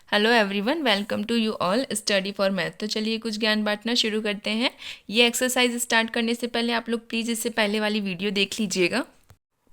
Hello everyone, welcome to you all study for math. तो चलिए कुछ ज्ञान बांटना शुरू करते हैं। ये एक्सरसाइज स्टार्ट करने से पहले आप लोग प्लीज़ इससे पहले वाली वीडियो देख लीजिएगा,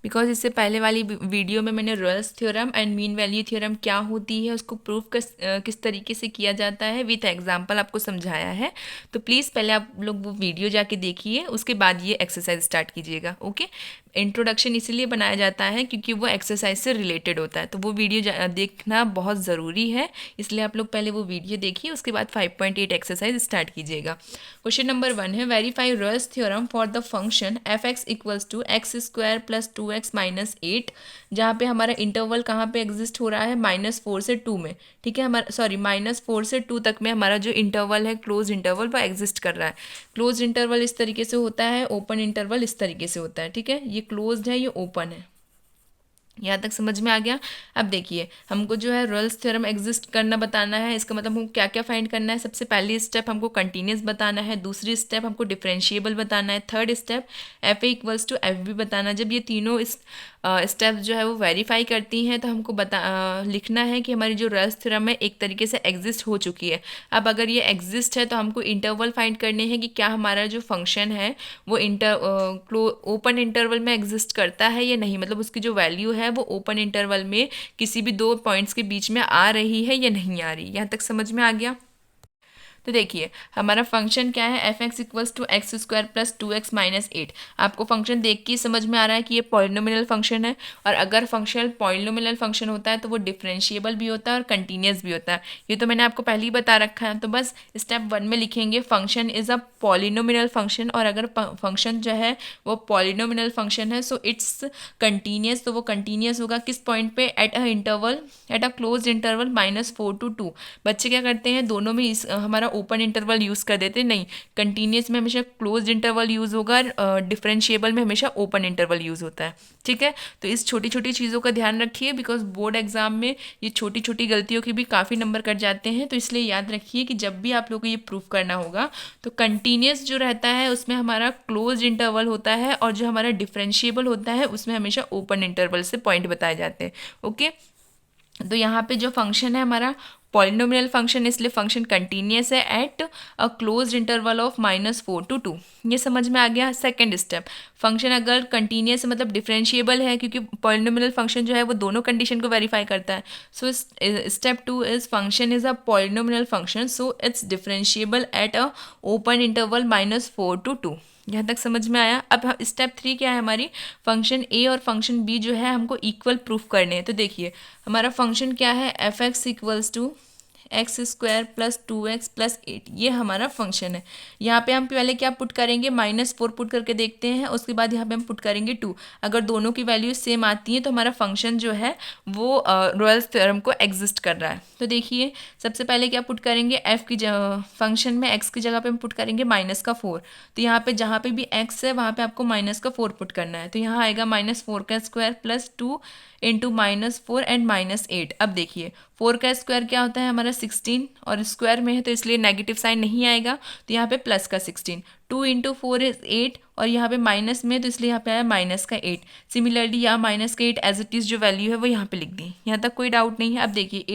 बिकॉज इससे पहले वाली वीडियो में मैंने Royals theorem and mean value theorem क्या होती है उसको प्रूव किस तरीके से किया जाता है विथ एग्जांपल आपको समझाया है। तो प्लीज़ पहले आप लोग वो वीडियो जाके देखिए, उसके बाद ये एक्सरसाइज स्टार्ट कीजिएगा। ओके, इंट्रोडक्शन इसीलिए बनाया जाता है क्योंकि वो एक्सरसाइज से रिलेटेड होता है, तो वो वीडियो देखना बहुत ज़रूरी है। इसलिए आप लोग पहले वो वीडियो देखिए, उसके बाद 5.8 एक्सरसाइज स्टार्ट कीजिएगा। क्वेश्चन नंबर 1 है, verify Rolle's theorem for the function F X equals to X square plus 2x minus 8, जहाँ पे हमारा इंटरवल कहाँ पे एग्जिस्ट हो रहा है, -4 से 2 में। ठीक है, हमारा सॉरी -4 से 2 तक में हमारा जो इंटरवल है, क्लोज इंटरवल, वो एग्जिस्ट कर रहा है। क्लोज इंटरवल इस तरीके से होता है, ओपन इंटरवल इस तरीके से होता है। ठीक है, ये क्लोज्ड है, ये ओपन है। यहाँ तक समझ में आ गया। अब देखिए, हमको जो है रॉयल्स थ्योरम एग्जिस्ट करना बताना है। इसका मतलब हमको क्या क्या फाइंड करना है। सबसे पहली स्टेप हमको कंटिन्यूस बताना है, दूसरी स्टेप हमको डिफरेंशिएबल बताना है, third step F A equals to F B बताना है। जब ये तीनों स्टेप जो है वो वेरीफाई करती हैं तो हमको लिखना है कि हमारी जो रॉयल्स थ्योरम है एक तरीके से एग्जिस्ट हो चुकी है। अब अगर ये एग्जिस्ट है तो हमको इंटरवल फाइंड करने हैं कि क्या हमारा जो फंक्शन है वो ओपन इंटरवल में एग्जिस्ट करता है या नहीं, मतलब उसकी जो वैल्यू है वो ओपन इंटरवल में किसी भी दो पॉइंट्स के बीच में आ रही है या नहीं आ रही। यहाँ तक समझ में आ गया। तो देखिए, हमारा फंक्शन क्या है, F X equals to X square plus 2x minus 8। आपको फंक्शन देख के समझ में आ रहा है कि ये पॉलिनोमिनल फंक्शन है, और अगर फंक्शन पॉलिनोमिनल फंक्शन होता है तो वो डिफरेंशिएबल भी होता है और कंटिन्यूस भी होता है। ये तो मैंने आपको पहले ही बता रखा है। तो बस स्टेप 1 में लिखेंगे फंक्शन इज़ अ पॉलिनोमिनल फंक्शन, और अगर फंक्शन जो है वो पॉलिनोमिनल फंक्शन है सो इट्स कंटिन्यूस। तो वो कंटिन्यूस होगा किस पॉइंट पे, at a interval, at a close interval -4 to 2। बच्चे क्या करते हैं, दोनों में हमारा ओपन इंटरवल यूज़ कर देते हैं। नहीं, कंटिन्यूस में हमेशा क्लोज्ड इंटरवल यूज़ होगा, डिफरेंशिएबल में हमेशा ओपन इंटरवल यूज़ होता है। ठीक है, तो इस छोटी छोटी चीज़ों का ध्यान रखिए, बिकॉज बोर्ड एग्जाम में ये छोटी छोटी गलतियों के भी काफ़ी नंबर कट जाते हैं। तो इसलिए याद रखिए कि जब भी आप लोग को ये प्रूफ करना होगा तो कंटिन्यूस जो रहता है उसमें हमारा क्लोज इंटरवल होता है, और जो हमारा डिफरेंशिएबल होता है उसमें हमेशा ओपन इंटरवल से पॉइंट बताए जाते हैं। ओके, तो यहाँ पे जो फंक्शन है हमारा पॉलिनोमियल फंक्शन, इसलिए फंक्शन कंटिन्यूस है at a close interval of -4 to 2। ये समझ में आ गया। सेकंड स्टेप, फंक्शन अगर कंटिन्यूस है मतलब डिफरेंशिएबल है, क्योंकि पॉलिनोमियल फंक्शन जो है वो दोनों कंडीशन को वेरीफाई करता है। So step 2 is function is a polynomial function, so it's differentiable at a open interval -4 to 2। यहाँ तक समझ में आया। अब स्टेप 3 क्या है, हमारी फंक्शन ए और फंक्शन बी जो है हमको इक्वल प्रूफ करने हैं। तो देखिए, हमारा फंक्शन क्या है, F X equals to X square plus 2x plus 8, ये हमारा फंक्शन है। यहाँ पे हम पहले क्या पुट करेंगे, -4 पुट करके देखते हैं, उसके बाद यहाँ पे हम पुट करेंगे 2। अगर दोनों की वैल्यू सेम आती है तो हमारा फंक्शन जो है वो रॉयल्स थ्योरम को एग्जिस्ट कर रहा है। तो देखिए, सबसे पहले क्या पुट करेंगे, एफ की फंक्शन में एक्स की जगह पे हम पुट करेंगे -4। तो यहाँ पे जहाँ पे भी एक्स है वहाँ पे आपको -4 पुट करना है। तो यहाँ आएगा -4 का स्क्वायर प्लस 2 इंटू -4 एंड -8। अब देखिए, 4 का स्क्वायर क्या होता है हमारा 16, और स्क्वायर में है तो इसलिए नेगेटिव साइन नहीं आएगा, तो यहाँ पे प्लस का 16। 2 इंटू 4 इज 8, और यहाँ पे माइनस में तो इसलिए यहाँ पे आया माइनस का 8। सिमिलरली यहाँ माइनस का 8 एज इट इज़ जो वैल्यू है वो यहाँ पे लिख दी। यहाँ तक कोई डाउट नहीं है। अब देखिए,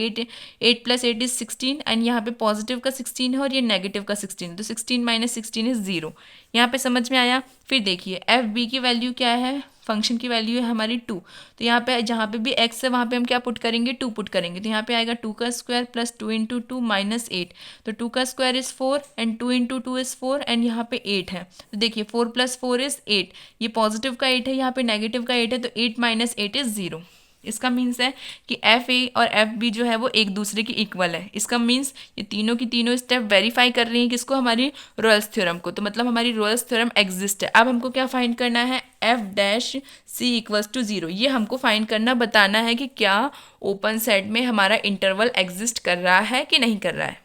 8 प्लस 8 इज 16, एंड यहाँ पे पॉजिटिव का 16 है और ये नेगेटिव का 16, तो 16 माइनस 16 इज 0। यहाँ पे समझ में आया। फिर देखिए, एफ बी की वैल्यू क्या है, फंक्शन की वैल्यू है हमारी 2। तो यहाँ पे जहाँ पे भी x है वहाँ पे हम क्या पुट करेंगे, 2 पुट करेंगे। तो यहाँ पे आएगा 2 का स्क्वायर प्लस 2 इंटू 2 माइनस 8। तो 2 का square is 4 and 2 into 2 is 4, and यहाँ पे 8 है। तो देखिए, 4 प्लस 4 इज 8। ये पॉजिटिव का 8 है, यहाँ पे नेगेटिव का 8 है, तो 8 माइनस 8 इज 0। इसका मीन्स है कि एफ ए और एफ बी जो है वो एक दूसरे की इक्वल है। इसका मीन्स ये तीनों की तीनों स्टेप वेरीफाई कर रही हैं किसको, हमारी रॉयल्स थ्योरम को। तो मतलब हमारी रॉयल्स थ्योरम एग्जिस्ट है। अब हमको क्या फाइंड करना है, F dash C equals to 0। ये हमको फाइंड करना बताना है कि क्या ओपन सेट में हमारा इंटरवल एग्जिस्ट कर रहा है कि नहीं कर रहा है।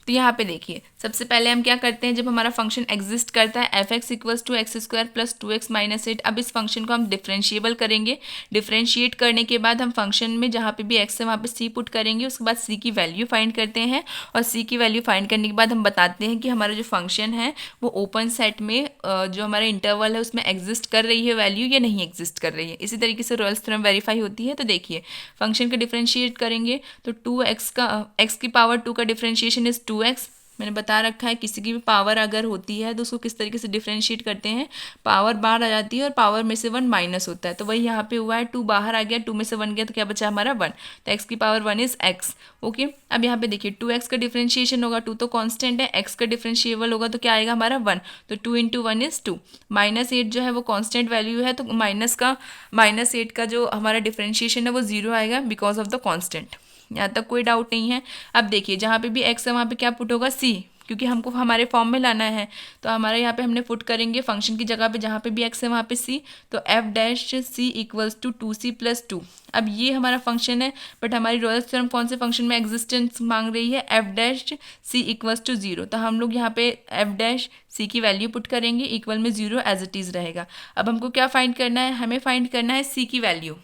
तो यहाँ पे देखिए सबसे पहले हम क्या करते हैं, जब हमारा फंक्शन एग्जिस्ट करता है F X equals to X square plus 2x minus 8, अब इस फंक्शन को हम डिफरेंशिएबल करेंगे। डिफरेंशिएट करने के बाद हम फंक्शन में जहाँ पे भी x है वहाँ पे c पुट करेंगे, उसके बाद c की वैल्यू फाइंड करते हैं और c की वैल्यू फाइंड करने के बाद हम बताते हैं कि हमारा जो फंक्शन है वो ओपन सेट में जो हमारा इंटरवल है उसमें एग्जिस्ट कर रही है वैल्यू या नहीं एग्जिस्ट कर रही है। इसी तरीके से रॉयल्स थ्योरम वेरीफाई होती है। तो देखिए फंक्शन का डिफरेंशिएट करेंगे तो 2x का x की पावर 2 का डिफरेंशिएशन इज 2x। मैंने बता रखा है किसी की भी पावर अगर होती है तो उसको किस तरीके से डिफरेंशिएट करते हैं, पावर बाहर आ जाती है और पावर में से 1 माइनस होता है। तो वही यहाँ पे हुआ है, 2 बाहर आ गया, 2 में से 1 गया तो क्या बचा हमारा 1, तो x की पावर 1 इज x। ओके, अब यहाँ पे देखिए 2x का डिफरेंशिएशन होगा, 2 तो कांस्टेंट है, x का डिफरेंशिएबल होगा तो क्या आएगा हमारा 1, तो 2 इंटू 1 इज 2। -8 जो है वो कांस्टेंट वैल्यू है तो -8 का जो हमारा डिफरेंशिएशन है वो 0 आएगा बिकॉज ऑफ द कांस्टेंट। यहाँ तक कोई डाउट नहीं है। अब देखिए जहाँ पे भी x है वहाँ पे क्या पुट होगा c, क्योंकि हमको हमारे फॉर्म में लाना है तो हमारे यहाँ पे हमने पुट करेंगे फंक्शन की जगह पे जहाँ पे भी x है वहाँ पे c, तो f dash c equals to 2c plus 2। अब ये हमारा फंक्शन है बट हमारी रॉयल्स थ्योरम कौन से फंक्शन में एग्जिस्टेंस मांग रही है, f dash c equals to 0, तो हम लोग यहाँ पे f डैश c की वैल्यू पुट करेंगे, इक्वल में 0 एज इट इज़ रहेगा। अब हमको क्या फाइंड करना है, हमें फाइंड करना है c की वैल्यू।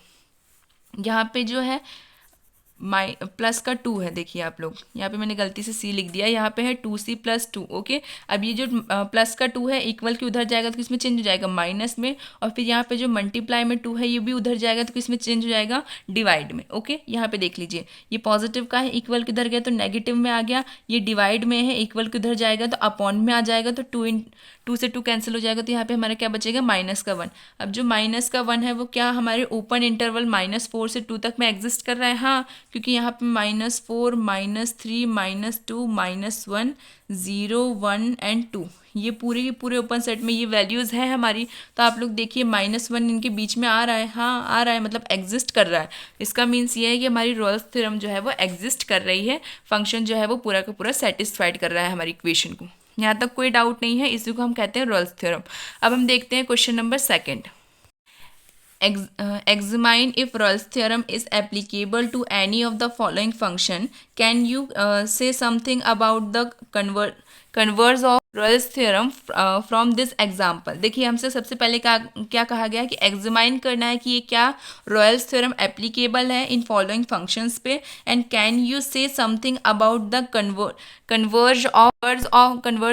यहाँ पे जो है प्लस का 2 है, देखिए आप लोग यहाँ पे मैंने गलती से c लिख दिया, यहाँ पे है 2c प्लस 2। ओके, अब ये जो प्लस का 2 है इक्वल के उधर जाएगा तो किसमें चेंज हो जाएगा, माइनस में, और फिर यहाँ पे जो मल्टीप्लाई में 2 है ये भी उधर जाएगा तो किसमें चेंज हो जाएगा, डिवाइड में। ओके, यहाँ पे देख लीजिए ये पॉजिटिव का है, इक्वल के उधर गया तो नेगेटिव में आ गया, ये डिवाइड में है, इक्वल के उधर जाएगा तो अपॉन में आ जाएगा, तो 2 से 2 कैंसिल हो जाएगा, तो यहाँ पे हमारा क्या बचेगा, माइनस का 1। अब जो माइनस का 1 है वो क्या हमारे ओपन इंटरवल -4 से 2 तक में एग्जिस्ट कर रहा है, हाँ, क्योंकि यहाँ पे -4 -3 -2 -1 0 1 एंड 2 ये पूरे के पूरे ओपन सेट में ये वैल्यूज़ है हमारी। तो आप लोग देखिए -1 इनके बीच में आ रहा है, हाँ आ रहा है, मतलब एग्जिस्ट कर रहा है। इसका मीन्स ये है कि हमारी रॉयल्स थ्योरम जो है वो एग्जिस्ट कर रही है, फंक्शन जो है वो पूरा का पूरा सेटिस्फाइड कर रहा है हमारी इक्वेशन को। यहाँ तक कोई डाउट नहीं है, इसी को हम कहते हैं रॉयल्स थ्योरम। अब हम देखते हैं question number 2। Examine if Rolle's theorem is applicable to any of the following function. Can you say something about the converse of Rolle's theorem from this example? देखिए हमसे सबसे पहले क्या कहा गया है कि एग्जामाइन करना है कि ये क्या रॉयल्स थ्योरम एप्लीकेबल है इन फॉलोइंग फंक्शंस पे, एंड कैन यू से something about the converse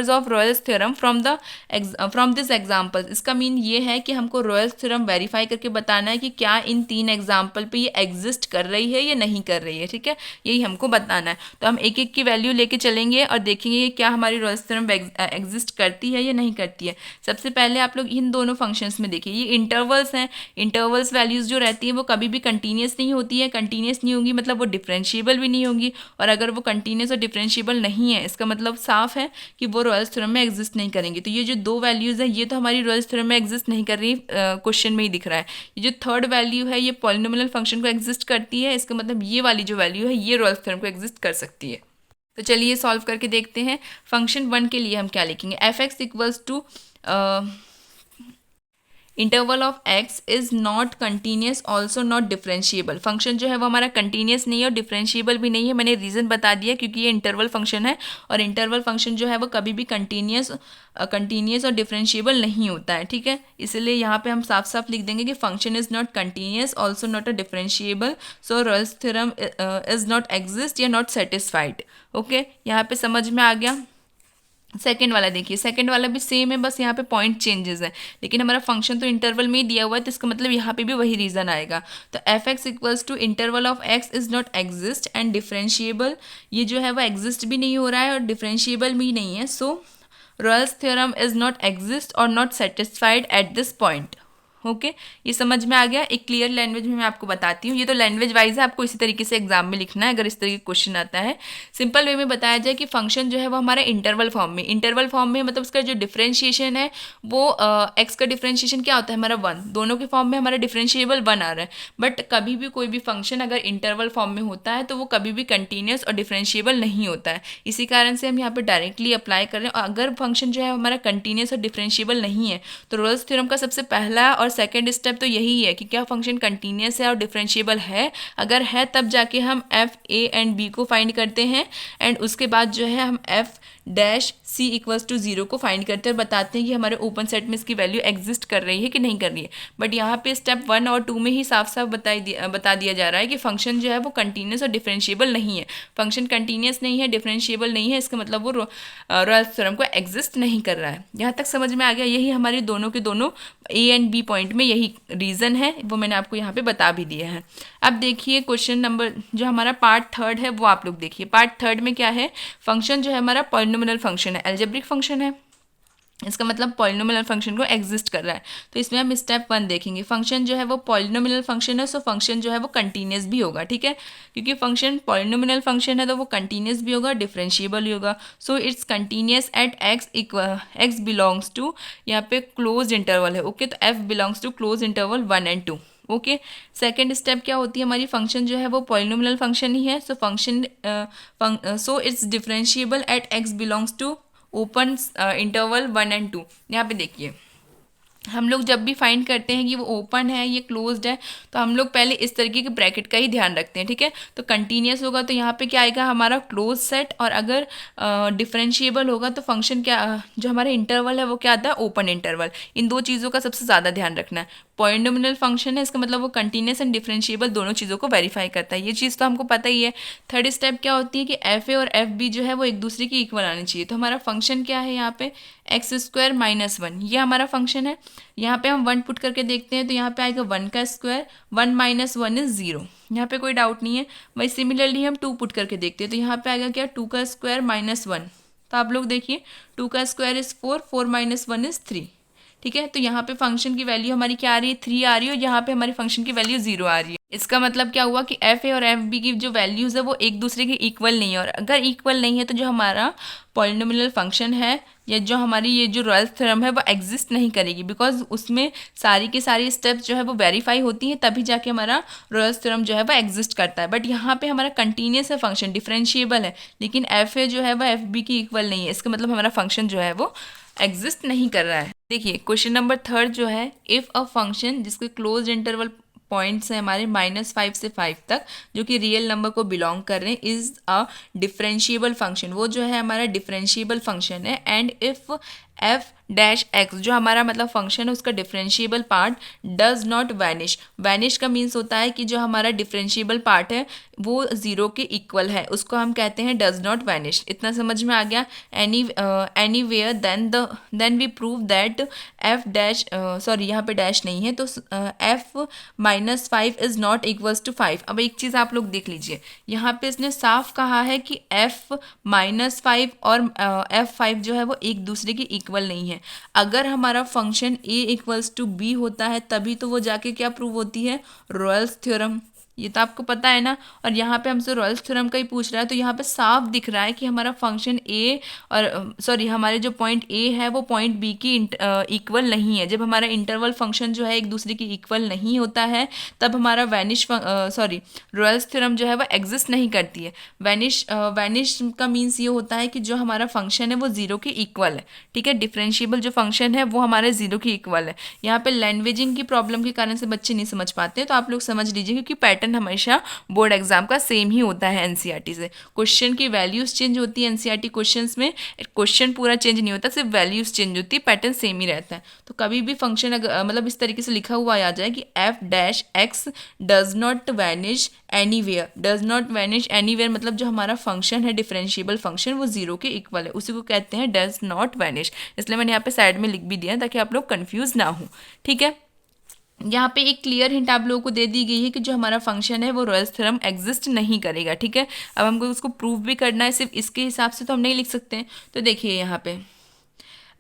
of Royals theorem from this example. इसका मीन ये है कि हमको रॉयल्स थ्योरम वेरीफाई करके बताना है कि क्या इन 3 एग्जाम्पल पे ये एग्जिस्ट कर रही है या नहीं कर रही है, ठीक है, यही हमको बताना है। तो हम एक एक की वैल्यू लेके चलेंगे और देखेंगे क्या हमारी रॉयल्स थ्योरम एग्जिस्ट करती है या नहीं करती है। सबसे पहले आप लोग इन दोनों फंक्शंस में देखिए, ये इंटरवल्स हैं, इंटरवल्स वैल्यूज़ जो रहती हैं वो कभी भी कंटिन्यूस नहीं होती है, कंटिन्यूस नहीं होंगी मतलब वो डिफरेंशिएबल भी नहीं होंगी, और अगर वो कंटिन्यूस और डिफरेंशिएबल नहीं है इसका मतलब साफ है कि वो रॉयल्स थ्योरम में एग्जिस्ट नहीं करेंगी। तो ये जो 2 वैल्यूज़ है ये तो हमारी रॉयल्स थ्योरम में एग्जिस्ट नहीं कर रही, क्वेश्चन में ही दिख रहा है। ये जो 3rd वैल्यू है ये पॉलिनोमियल फंक्शन को एग्जिस्ट करती है, इसका मतलब ये वाली जो वैल्यू है ये रॉयल्स थ्योरम को एग्जिस्ट कर सकती है। तो चलिए सॉल्व करके देखते हैं। फंक्शन 1 के लिए हम क्या लिखेंगे, F X equals to interval of X is not continuous also not differentiable. Function जो है वो हमारा कंटिन्यूस नहीं है और डिफरेंशिएबल भी नहीं है। मैंने रीज़न बता दिया क्योंकि ये इंटरवल फंक्शन है और इंटरवल फंक्शन जो है वो कभी भी कंटिन्यूस और डिफरेंशिएबल नहीं होता है, ठीक है। इसलिए यहाँ पे हम साफ साफ लिख देंगे कि function is not continuous also not a differentiable, so Rolle's theorem is not exist या नॉट सेटिस्फाइड। ओके, यहाँ पे समझ में आ गया। सेकेंड वाला देखिए, सेकेंड वाला भी सेम है, बस यहाँ पे पॉइंट चेंजेस है, लेकिन हमारा फंक्शन तो इंटरवल में ही दिया हुआ है तो इसका मतलब यहाँ पे भी वही रीज़न आएगा। तो F X equals to interval of X is not exist and differentiable, ये जो है वो एग्जिस्ट भी नहीं हो रहा है और डिफरेंशिएबल भी नहीं है, so Rolle's theorem is not exist और not satisfied at this point. Okay, ये समझ में आ गया। एक क्लियर लैंग्वेज में मैं आपको बताती हूँ, ये तो लैंग्वेज वाइज है, आपको इसी तरीके से एग्जाम में लिखना है अगर इस तरीके का क्वेश्चन आता है। सिंपल वे में बताया जाए कि फंक्शन जो है वो हमारा इंटरवल फॉर्म में मतलब उसका जो डिफरेंशिएशन है वो एक्स का डिफरेंशिएशन क्या होता है हमारा 1, दोनों के फॉर्म में हमारा डिफरेंशिएबल 1 आ रहा है। बट कभी भी कोई भी फंक्शन अगर इंटरवल फॉर्म में होता है तो वो कभी भी कंटिन्यूस और डिफरेंशिएबल नहीं होता है, इसी कारण से हम यहाँ पर डायरेक्टली अप्लाई कर रहे हैं। अगर फंक्शन जो है हमारा कंटिन्यूस और डिफरेंशिएबल नहीं है तो रॉयल्स थ्योरम का सबसे पहला और सेकेंड स्टेप तो यही है कि क्या फंक्शन कंटिन्यूस है और डिफरेंशिएबल है, अगर है तब जाके हम एफ ए एंड बी को फाइंड करते हैं, एंड उसके बाद जो है हम F dash C equals to 0 को फाइंड करते हैं और बताते हैं कि हमारे ओपन सेट में इसकी वैल्यू एग्जिस्ट कर रही है कि नहीं कर रही है। बट यहाँ पे स्टेप 1 और 2 में ही साफ साफ बता दिया जा रहा है कि फंक्शन जो है वो कंटिन्यूस और डिफरेंशिएबल नहीं है। फंक्शन कंटिन्यूस नहीं है, डिफरेंशिएबल नहीं है, इसका मतलब वो रॉयल्स थ्योरम को एग्जिस्ट नहीं कर रहा है। यहाँ तक समझ में आ गया? यही हमारे दोनों के दोनों ए एंड बी पॉइंट में यही रीज़न है, वो मैंने आपको यहाँ पे बता भी दिया है। अब देखिए क्वेश्चन नंबर जो हमारा पार्ट थर्ड है वो आप लोग देखिए। पार्ट थर्ड में क्या है, फंक्शन जो है हमारा पॉलिनोमियल फंक्शन है, अलजेब्रिक फंक्शन है, इसका मतलब पॉलिनोमियल फंक्शन को एग्जिस्ट कर रहा है। तो इसमें हम स्टेप 1 देखेंगे। फंक्शन जो है वो पॉलिनोमियल फंक्शन है, सो फंक्शन जो है वो कंटिन्यूस भी होगा, ठीक है, क्योंकि फंक्शन पॉलिनोमियल फंक्शन है तो वो कंटिन्यूस भी होगा, डिफरेंशिएबल भी होगा। So it's continuous at X belongs to, यहाँ पे क्लोज इंटरवल है, ओके, तो F belongs to close interval 1 and 2, okay. Second step क्या होती है हमारी, फंक्शन जो है वो पॉलिनोमियल फंक्शन ही है, so function so it's differentiable at X belongs to open interval 1 and 2। यहाँ पे देखिए हम लोग जब भी फाइंड करते हैं कि वो ओपन है, ये क्लोज्ड है, तो हम लोग पहले इस तरीके के ब्रैकेट का ही ध्यान रखते हैं, ठीक है। तो कंटिन्यूस होगा तो यहाँ पे क्या आएगा हमारा क्लोज सेट, और अगर डिफरेंशिएबल होगा तो फंक्शन क्या जो हमारा इंटरवल है वो क्या आता है, ओपन इंटरवल। इन दो चीज़ों का सबसे ज़्यादा ध्यान रखना है। पॉलिनोमियल फंक्शन है, इसका मतलब वो कंटिन्यूस एंड डिफरेंशिएबल दोनों चीज़ों को वेरीफाई करता है, ये चीज़ तो हमको पता ही है। थर्ड स्टेप क्या होती है कि एफ ए और एफ बी जो है वो एक दूसरे की इक्वल आनी चाहिए। तो हमारा फंक्शन क्या है यहाँ पे, एक्स स्क्वायर माइनस 1, ये हमारा फंक्शन है। यहाँ पे हम 1 पुट करके देखते हैं तो यहाँ पे आएगा 1 का स्क्वायर, 1 माइनस 1 इज 0, यहाँ पे कोई डाउट नहीं है। वही सिमिलरली हम 2 पुट करके देखते हैं तो यहाँ पे आएगा क्या, 2 का स्क्वायर माइनस 1। तो आप लोग देखिए 2 का स्क्वायर इज 4, 4 माइनस 1 इज 3, ठीक है। तो यहाँ पे फंक्शन की वैल्यू हमारी क्या आ रही है, 3 आ रही है, और यहाँ पे हमारी फंक्शन की वैल्यू 0 आ रही है। इसका मतलब क्या हुआ कि एफ ए और एफ बी की जो वैल्यूज़ है वो एक दूसरे के इक्वल नहीं है, और अगर इक्वल नहीं है तो जो हमारा पॉलिनोमियल फंक्शन है या जो हमारी ये जो रॉयल्स थ्योरम है वो एग्जिस्ट नहीं करेगी, बिकॉज उसमें सारी की सारी स्टेप्स जो है वो वेरीफाई होती हैं, तभी जाके हमारा रॉयल्स थ्योरम जो है वो एग्जिस्ट करता है। बट यहाँ पे हमारा कंटिन्यूस है, फंक्शन डिफरेंशिएबल है, लेकिन एफ ए जो है वो एफ बी की इक्वल नहीं है, इसका मतलब हमारा फंक्शन जो है वो एग्जिस्ट नहीं कर रहा है। देखिए क्वेश्चन नंबर थर्ड जो है, इफ़ अ फंक्शन जिसके क्लोज इंटरवल पॉइंट्स हैं हमारे -5 से 5 तक, जो कि रियल नंबर को बिलोंग कर रहे हैं, इज़ अ डिफरेंशिएबल फंक्शन, वो जो है हमारा डिफरेंशिएबल फंक्शन है। And if F dash x जो हमारा मतलब फंक्शन है उसका differentiable part does not vanish, vanish का मीन्स होता है कि जो हमारा डिफरेंशिएबल पार्ट है वो 0 के इक्वल है, उसको हम कहते हैं डज नॉट वैनिश। इतना समझ में आ गया। Anywhere then we prove that F dash, sorry यहाँ पे डैश नहीं है, तो F -5 is not equals to 5। अब एक चीज़ आप लोग देख लीजिए, यहाँ पे इसने साफ कहा है कि एफ -5 और F5 जो है वो एक दूसरे के इक्वल नहीं है। अगर हमारा function a equals to B होता है तभी तो वो जाके क्या प्रूव होती है, रॉयल्स थ्योरम, ये तो आपको पता है ना। और यहाँ पे हमसे रॉयल्स थ्योरम का ही पूछ रहा है, तो यहाँ पे साफ दिख रहा है कि हमारा फंक्शन ए और सॉरी हमारे जो पॉइंट ए है वो पॉइंट बी की इक्वल नहीं है। जब हमारा इंटरवल फंक्शन जो है एक दूसरे की इक्वल नहीं होता है तब हमारा रॉयल्स थ्योरम जो है वो एग्जिस्ट नहीं करती है। वैनिश का मीन्स ये होता है कि जो हमारा फंक्शन है वो 0 के इक्वल है, ठीक है, डिफरेंशिएबल जो फंक्शन है वो हमारे 0 के इक्वल है। यहाँ पे लैंग्वेजिंग की प्रॉब्लम के कारण से बच्चे नहीं समझ पाते हैं, तो आप लोग समझ लीजिए, क्योंकि पैटर्न हमेशा बोर्ड एग्जाम का सेम ही होता है एनसीईआरटी से। क्वेश्चन की वैल्यूज चेंज होती है एनसीईआरटी क्वेश्चंस में, क्वेश्चन पूरा चेंज नहीं होता, सिर्फ वैल्यूज चेंज होती है, पैटर्न सेम ही रहता है। तो कभी भी फंक्शन मतलब इस तरीके से लिखा हुआ आ जाए कि F dash x does not vanish anywhere, does not vanish anywhere मतलब जो हमारा फंक्शन है डिफरेंशिएबल फंक्शन वो 0 के इक्वल है, उसी को कहते हैं डज नॉट वैनिश। इसलिए मैंने यहाँ पे साइड में लिख भी दिया ताकि आप लोग कंफ्यूज ना हो, ठीक है। यहाँ पे एक क्लियर हिंट आप लोगों को दे दी गई है कि जो हमारा फंक्शन है वो रॉयल्स थ्योरम एग्जिस्ट नहीं करेगा, ठीक है। अब हमको उसको प्रूव भी करना है, सिर्फ इसके हिसाब से तो हम नहीं लिख सकते हैं। तो देखिए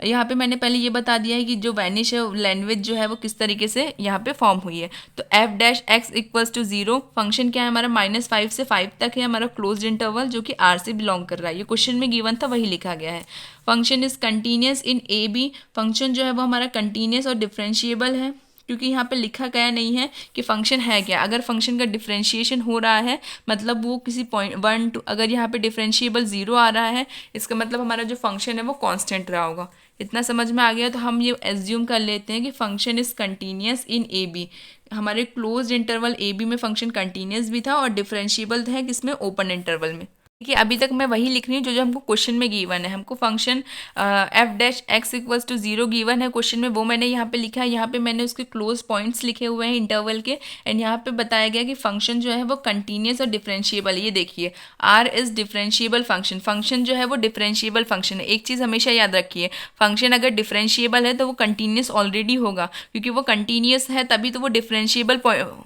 यहाँ पे मैंने पहले ये बता दिया है कि जो वैनिश है लैंग्वेज जो है वो किस तरीके से यहाँ पे फॉर्म हुई है। तो F dash X equals to 0, function क्या है हमारा -5 से 5 तक है, हमारा क्लोज्ड इंटरवल जो कि आर से बिलोंग कर रहा है, ये क्वेश्चन में गिवन था वही लिखा गया है। Function is continuous in A B, function जो है वो हमारा कंटिन्यूस और डिफरेंशिएबल है, क्योंकि यहाँ पे लिखा गया नहीं है कि फंक्शन है क्या। अगर फंक्शन का डिफरेंशिएशन हो रहा है मतलब वो किसी पॉइंट 1 2, अगर यहाँ पे डिफरेंशिएबल 0 आ रहा है इसका मतलब हमारा जो फंक्शन है वो कांस्टेंट रहा होगा। इतना समझ में आ गया तो हम ये एज्यूम कर लेते हैं कि function is continuous in A B. हमारे क्लोज्ड इंटरवल ए बी में फंक्शन कंटिन्यूअस भी था और डिफरेंशिएबल है किसमें, ओपन इंटरवल में। देखिए अभी तक मैं वही लिख रही हूँ जो हमको क्वेश्चन में गिवन है। हमको function F dash X equals to 0 given है क्वेश्चन में, वो मैंने यहाँ पे लिखा है। यहाँ पे मैंने उसके क्लोज पॉइंट्स लिखे हुए हैं इंटरवल के, एंड यहाँ पे बताया गया कि फंक्शन जो है वो कंटिन्यूअस और डिफरेंशिएबल है। ये देखिए R is differentiable function, function जो है वो डिफरेंशिएबल फंक्शन है। एक चीज़ हमेशा याद रखिए, फंक्शन अगर डिफरेंशिएबल है तो वो कंटिन्यूअस ऑलरेडी होगा, क्योंकि वो कंटिन्यूअस है तभी तो वो डिफरेंशिएबल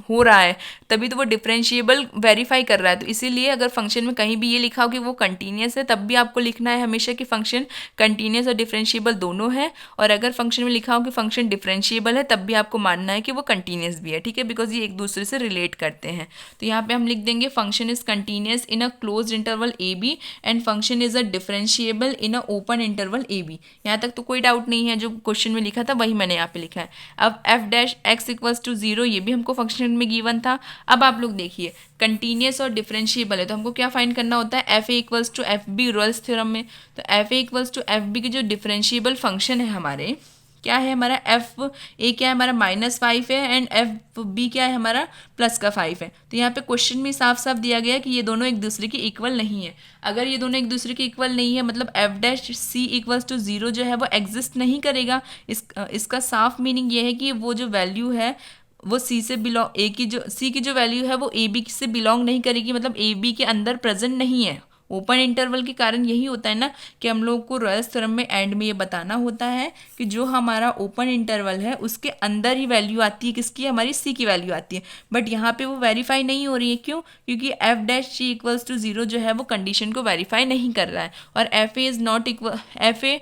हो रहा है, तभी तो वो डिफरेंशिएबल वेरीफाई कर रहा है। तो इसीलिए अगर फंक्शन में कहीं भी ये लिखा हो कि वो कंटिन्यूअस है तब भी आपको लिखना है हमेशा कि फंक्शन कंटिन्यूअस और डिफरेंशिएबल दोनों है, और अगर फंक्शन में लिखा हो कि फंक्शन डिफरेंशिएबल है तब भी आपको मानना है कि वो कंटिन्यूअस भी है, ठीक है, बिकॉज ये एक दूसरे से रिलेट करते हैं। तो यहाँ पे हम लिख देंगे function is continuous in a closed interval A B and function is a differentiable in a open interval A B. यहाँ तक तो कोई डाउट नहीं है, जो क्वेश्चन में लिखा था वही मैंने यहाँ पे लिखा है। अब F dash X equals to 0 ये भी हमको फंक्शन में गिवन था। अब आप लोग देखिए कंटिन्यूअस और डिफरेंशिएबल है तो हमको क्या फाइंड करना होता है, F A equals to F B Rolle's theorem में। तो F A equals to F B के जो डिफरेंशिएबल फंक्शन है हमारे क्या है, हमारा एफ ए क्या है हमारा -5 है एंड एफ बी क्या है हमारा +5 है। तो यहाँ पे क्वेश्चन में साफ साफ दिया गया कि ये दोनों एक दूसरे के इक्वल नहीं है। अगर ये दोनों एक दूसरे के इक्वल नहीं है मतलब F dash C equals to 0 जो है वो एग्जिस्ट नहीं करेगा। इसका साफ मीनिंग ये है कि वो जो वैल्यू है वो सी से बिलोंग, ए की जो सी की जो वैल्यू है वो ए बी से बिलोंग नहीं करेगी, मतलब ए बी के अंदर प्रेजेंट नहीं है। ओपन इंटरवल के कारण यही होता है ना कि हम लोग को रॉयल्स थ्योरम में एंड में ये बताना होता है कि जो हमारा ओपन इंटरवल है उसके अंदर ही वैल्यू आती है किसकी, हमारी सी की वैल्यू आती है। बट यहाँ पे वो वेरीफाई नहीं हो रही है, क्यों, क्योंकि F dash C equals to 0 जो है वो कंडीशन को वेरीफाई नहीं कर रहा है, और F A is not equal, F A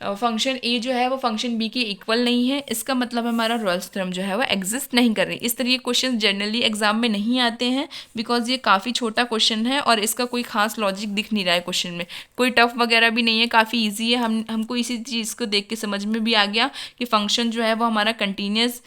function A जो है वो फंक्शन बी के इक्वल नहीं है। इसका मतलब हमारा रॉयल्स थ्योरम जो है वो एग्जिस्ट नहीं कर रही। इस तरह के क्वेश्चन जनरली एग्जाम में नहीं आते हैं बिकॉज ये काफ़ी छोटा क्वेश्चन है और इसका कोई खास लॉजिक दिख नहीं रहा है क्वेश्चन में, कोई टफ वगैरह भी नहीं है, काफ़ी ईजी है। हमको इसी चीज़ को देख के समझ में भी आ गया कि फंक्शन जो है वो हमारा कंटिन्यूस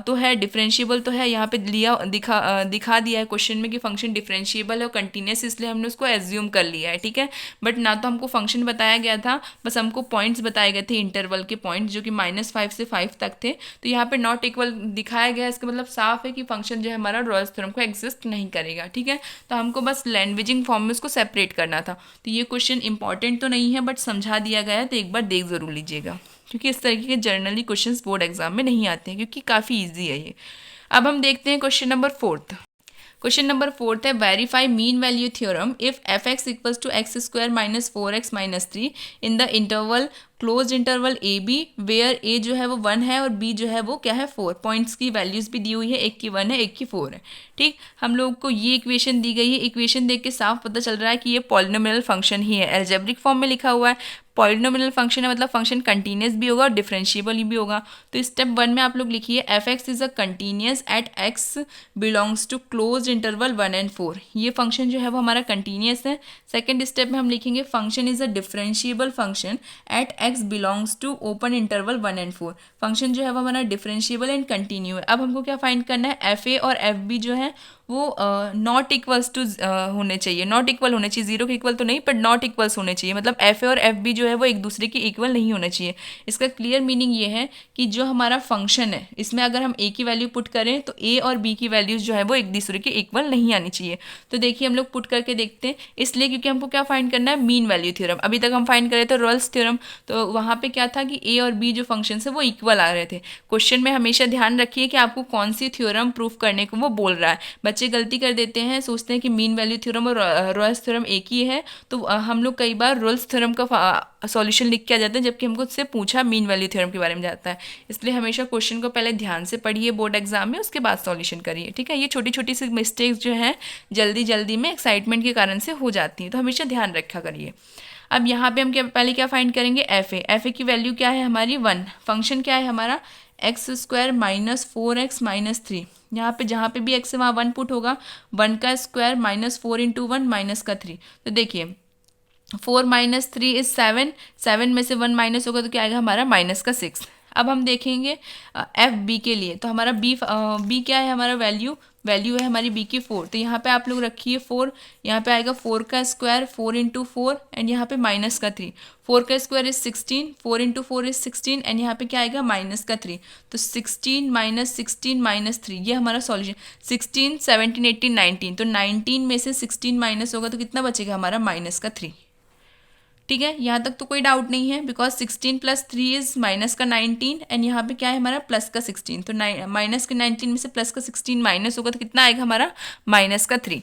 तो है, डिफरेंशिएबल तो है। यहाँ पे दिखा दिया है क्वेश्चन में कि फंक्शन डिफरेंशिएबल है और कंटिन्यूस, इसलिए हमने उसको एज्यूम कर लिया है, ठीक है। बट ना तो हमको फंक्शन बताया गया था, बस हमको पॉइंट्स बताए गए थे इंटरवल के पॉइंट जो कि -5 से 5 तक थे। तो यहाँ पे नॉट इक्वल दिखाया गया है, इसका मतलब साफ है कि फंक्शन जो है हमारा रॉयल्स थ्योरम को एग्जिस्ट नहीं करेगा, ठीक है। तो हमको बस लैंग्वेजिंग फॉर्म में उसको सेपरेट करना था। तो ये क्वेश्चन इंपॉर्टेंट तो नहीं है बट समझा दिया गया है, तो एक बार देख जरूर लीजिएगा, क्योंकि इस तरीके के जर्नली क्वेश्चन बोर्ड एग्जाम में नहीं आते हैं, क्योंकि काफ़ी ईजी है ये। अब हम देखते हैं क्वेश्चन नंबर 4। क्वेश्चन नंबर 4 है verify mean value theorem if F X equals to X square -4x - 3 in the interval close interval A B where A जो है वो 1 है और बी जो है वो क्या है 4। पॉइंट्स की वैल्यूज भी दी हुई है, एक की 1 है एक की 4 है, ठीक। हम लोग को ये इक्वेशन दी गई है, इक्वेशन देख के साफ पता चल रहा है कि ये पॉलिनोमियल फंक्शन ही है, अलजेब्रिक फॉर्म में लिखा हुआ है। पॉलिनोमियल फंक्शन है मतलब फंक्शन कंटिन्यूस भी होगा और डिफरेंशिएबल भी होगा। तो स्टेप 1 में आप लोग लिखिए F X is a continuous at X belongs to close interval 1 and 4। ये फंक्शन जो है वो हमारा कंटिन्यूस है। सेकंड स्टेप में हम लिखेंगे function is a differentiable function at X belongs to open interval 1 and 4। Function जो है वो हमारा डिफरेंशिएबल एंड कंटिन्यू है। अब हमको क्या फाइंड करना है, एफ ए और एफ बी जो है वो नॉट इक्वल्स टू होने चाहिए, नॉट इक्वल होने चाहिए, 0 के इक्वल तो नहीं बट नॉट इक्वल्स होने चाहिए, मतलब एफ ए और एफ बी जो है वो एक दूसरे के इक्वल नहीं होने चाहिए। इसका क्लियर मीनिंग ये है कि जो हमारा फंक्शन है इसमें अगर हम ए की वैल्यू पुट करें तो ए और बी की वैल्यूज जो है वो एक दूसरे के इक्वल नहीं आनी चाहिए। तो देखिए हम लोग पुट करके देखते हैं, इसलिए क्योंकि हमको क्या फाइंड करना है, मीन वैल्यू थ्योरम। अभी तक हम फाइंड करे थे रॉयल्स थ्योरम, तो वहाँ पे क्या था कि ए और बी जो फंक्शन है वो इक्वल आ रहे थे। क्वेश्चन में हमेशा ध्यान रखिए कि आपको कौन सी थ्योरम प्रूफ करने को वो बोल रहा है। बच्चे गलती कर देते हैं, सोचते हैं कि मीन वैल्यू थ्योरम और रॉयल्स थ्योरम एक ही है, तो हम लोग कई बार रॉयल्स थ्योरम का सॉल्यूशन लिख के आ जाते हैं जबकि हमको उससे पूछा मीन वैल्यू थ्योरम के बारे में जाता है। इसलिए हमेशा क्वेश्चन को पहले ध्यान से पढ़िए बोर्ड एग्जाम में, उसके बाद सॉल्यूशन करिए, ठीक है। ये छोटी छोटी सी मिस्टेक्स जो है जल्दी जल्दी में एक्साइटमेंट के कारण से हो जाती हैं, तो हमेशा ध्यान रखा करिए। अब यहाँ पे हम पहले क्या फाइंड करेंगे, एफ ए की वैल्यू क्या है हमारी 1। फंक्शन क्या है हमारा एक्स स्क्वायर -4x - 3। यहाँ पे जहाँ पे भी एक्स है वहाँ 1 पुट होगा, 1 का स्क्वायर -4 × 1 माइनस का 3। तो देखिए 4 - 3 इज 7, 7 में से 1 माइनस होगा तो क्या आएगा हमारा -6। अब हम देखेंगे एफ बी के लिए। तो हमारा बी क्या है, हमारा वैल्यू है हमारी बी की 4। तो यहाँ पे आप लोग रखिए 4, यहाँ पे आएगा 4 का स्क्वायर, 4 इंटू 4 एंड यहाँ पे माइनस का 3। 4 का square is 16, 4 into 4 is 16 and यहाँ पे क्या आएगा माइनस का 3। तो 16 माइनस 16 माइनस 3, ये हमारा सॉल्यूशन। 16 17 18 19, तो 19 में से 16 माइनस होगा तो कितना बचेगा हमारा माइनस का 3। ठीक है, यहाँ तक तो कोई डाउट नहीं है, बिकॉज 16 प्लस 3 इज माइनस का 19 एंड यहाँ पे क्या है हमारा प्लस का 16। तो माइनस के 19 में से प्लस का 16 माइनस होगा तो कितना आएगा हमारा माइनस का 3।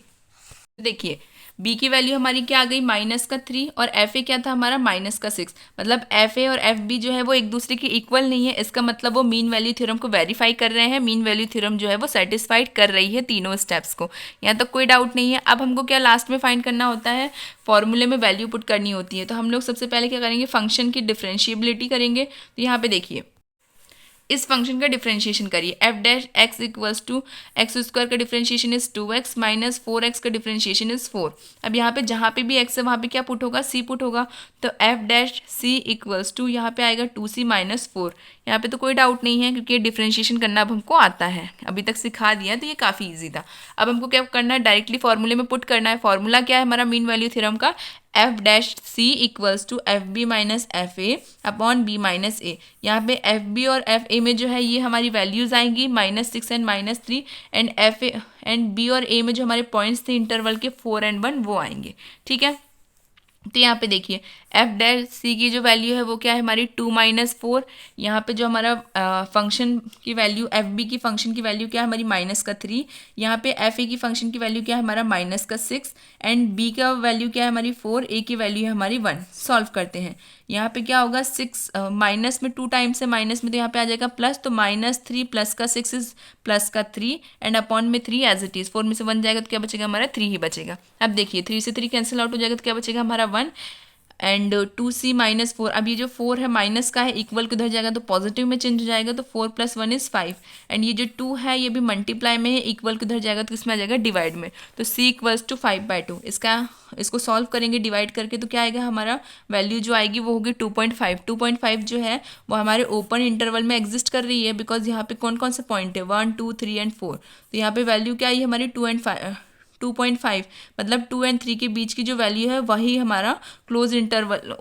देखिए बी की वैल्यू हमारी क्या आ गई माइनस का 3 और एफ ए क्या था हमारा माइनस का 6। मतलब एफ ए और एफ बी जो है वो एक दूसरे के इक्वल नहीं है, इसका मतलब वो मीन वैल्यू थ्योरम को वेरीफाई कर रहे हैं। मीन वैल्यू थ्योरम जो है वो सेटिस्फाइड कर रही है तीनों स्टेप्स को, यहाँ तक कोई डाउट नहीं है। अब हमको क्या लास्ट में फाइंड करना होता है, फॉर्मूले में वैल्यू पुट करनी होती है। तो हम लोग सबसे पहले क्या करेंगे, फंक्शन की डिफरेंशिएबिलिटी करेंगे। तो यहाँ पे देखिए इस फंक्शन का डिफरेंशिएशन करिए, F dash X equals to X square का differentiation is 2x minus 4x का डिफरेंशिएशन इज 4। अब यहाँ पे जहाँ पे भी x है वहाँ पे क्या पुट होगा, c पुट होगा। तो F dash c equals to यहाँ पे आएगा 2c माइनस 4। यहाँ पे तो कोई डाउट नहीं है क्योंकि डिफरेंशिएशन करना अब हमको आता है, अभी तक सिखा दिया तो ये काफ़ी ईजी था। अब हमको क्या करना है, डायरेक्टली फॉर्मूले में पुट करना है। फॉर्मूला क्या है हमारा मीन वैल्यू थ्योरम का, F dash C equals to F B minus F A upon B minus A. यहाँ पे एफ बी और एफ ए में जो है ये हमारी वैल्यूज आएंगी -6 and -3 and F A and B और ए में जो हमारे पॉइंट्स थे इंटरवल के 4 एंड 1 वो आएंगे। ठीक है, तो यहाँ पे देखिए एफ डैश सी की जो वैल्यू है वो क्या है हमारी 2 माइनस 4। यहाँ पे जो हमारा फंक्शन की वैल्यू एफ बी की फंक्शन की वैल्यू क्या है हमारी माइनस का 3। यहाँ पे एफ ए की फंक्शन की वैल्यू क्या है हमारा माइनस का 6 एंड बी का वैल्यू क्या है हमारी 4, ए की वैल्यू है हमारी 1। सॉल्व करते हैं, यहाँ पे क्या होगा 6 माइनस में 2 टाइम्स है, माइनस में तो यहाँ पे आ जाएगा प्लस। तो -3 प्लस का 6 इज प्लस का 3 एंड अपॉन में 3 एज इट इज। 4 में से 1 जाएगा तो क्या बचेगा हमारा 3 ही बचेगा। अब देखिए 3 से 3 कैंसिल आउट हो जाएगा तो क्या बचेगा हमारा 1 एंड 2c माइनस 4। अब ये जो 4 है माइनस का है, इक्वल किधर जाएगा तो पॉजिटिव में चेंज हो जाएगा। तो 4 + 1 इज 5 एंड ये जो 2 है ये भी मल्टीप्लाई में है, इक्वल किधर जाएगा तो किसमें आ जाएगा डिवाइड में। तो c इक्वल्स टू 5/2। इसको सॉल्व करेंगे डिवाइड करके तो क्या आएगा हमारा वैल्यू जो आएगी वो होगी 2.5। 2.5 जो है वो हमारे ओपन इंटरवल में एग्जिस्ट कर रही है, बिकॉज यहाँ पे कौन कौन से पॉइंट है 1 2 3 एंड 4। तो यहाँ पे वैल्यू क्या आई हमारी 2.5, मतलब 2 और 3 के बीच की जो वैल्यू है वही हमारा क्लोज इंटरवल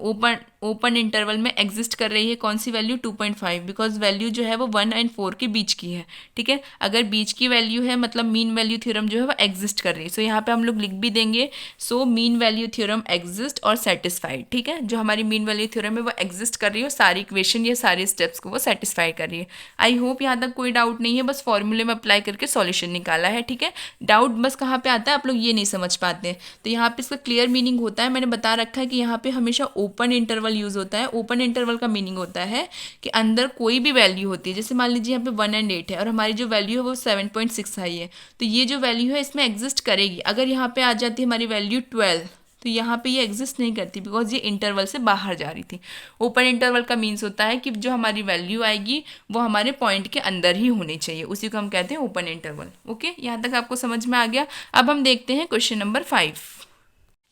ओपन इंटरवल में एग्जिस्ट कर रही है। कौन सी वैल्यू 2.5, बिकॉज वैल्यू जो है वो 1 और 4 के बीच की है। ठीक है, अगर बीच की वैल्यू है मतलब मीन वैल्यू थ्योरम जो है वो एग्जिस्ट कर रही है। सो यहाँ पे हम लोग लिख भी देंगे, so mean value theorem exist और सेटिस्फाइड। ठीक है, जो हमारी मीन वैल्यू थ्योरम है वो एग्जिस्ट कर रही है, सारी इक्वेशन या सारे स्टेप्स को वो सेटिस्फाई कर रही है। आई होप यहाँ तक कोई डाउट नहीं है, बस फॉर्मूले में अप्लाई करके सॉल्यूशन निकाला है। ठीक है, डाउट बस कहाँ पे आता है, आप लोग ये नहीं समझ पाते हैं। तो यहाँ पे इसका क्लियर मीनिंग होता है, मैंने बता रखा है कि यहाँ पे हमेशा ओपन इंटरवल यूज होता है। ओपन इंटरवल का मीनिंग होता है कि अंदर कोई भी वैल्यू होती है, जैसे मान लीजिए यहाँ पे 1 और 8 है और हमारी जो वैल्यू है वो 7.6 आई है, तो ये जो वैल्यू है इसमें एग्जिस्ट करेगी। अगर यहाँ पे आ जाती है हमारी वैल्यू 12 तो यहाँ पे ये एग्जिस्ट नहीं करती, बिकॉज ये इंटरवल से बाहर जा रही थी। ओपन इंटरवल का मीन्स होता है कि जो हमारी वैल्यू आएगी वो हमारे पॉइंट के अंदर ही होनी चाहिए, उसी को हम कहते हैं ओपन इंटरवल। ओके, यहाँ तक आपको समझ में आ गया। अब हम देखते हैं क्वेश्चन नंबर 5।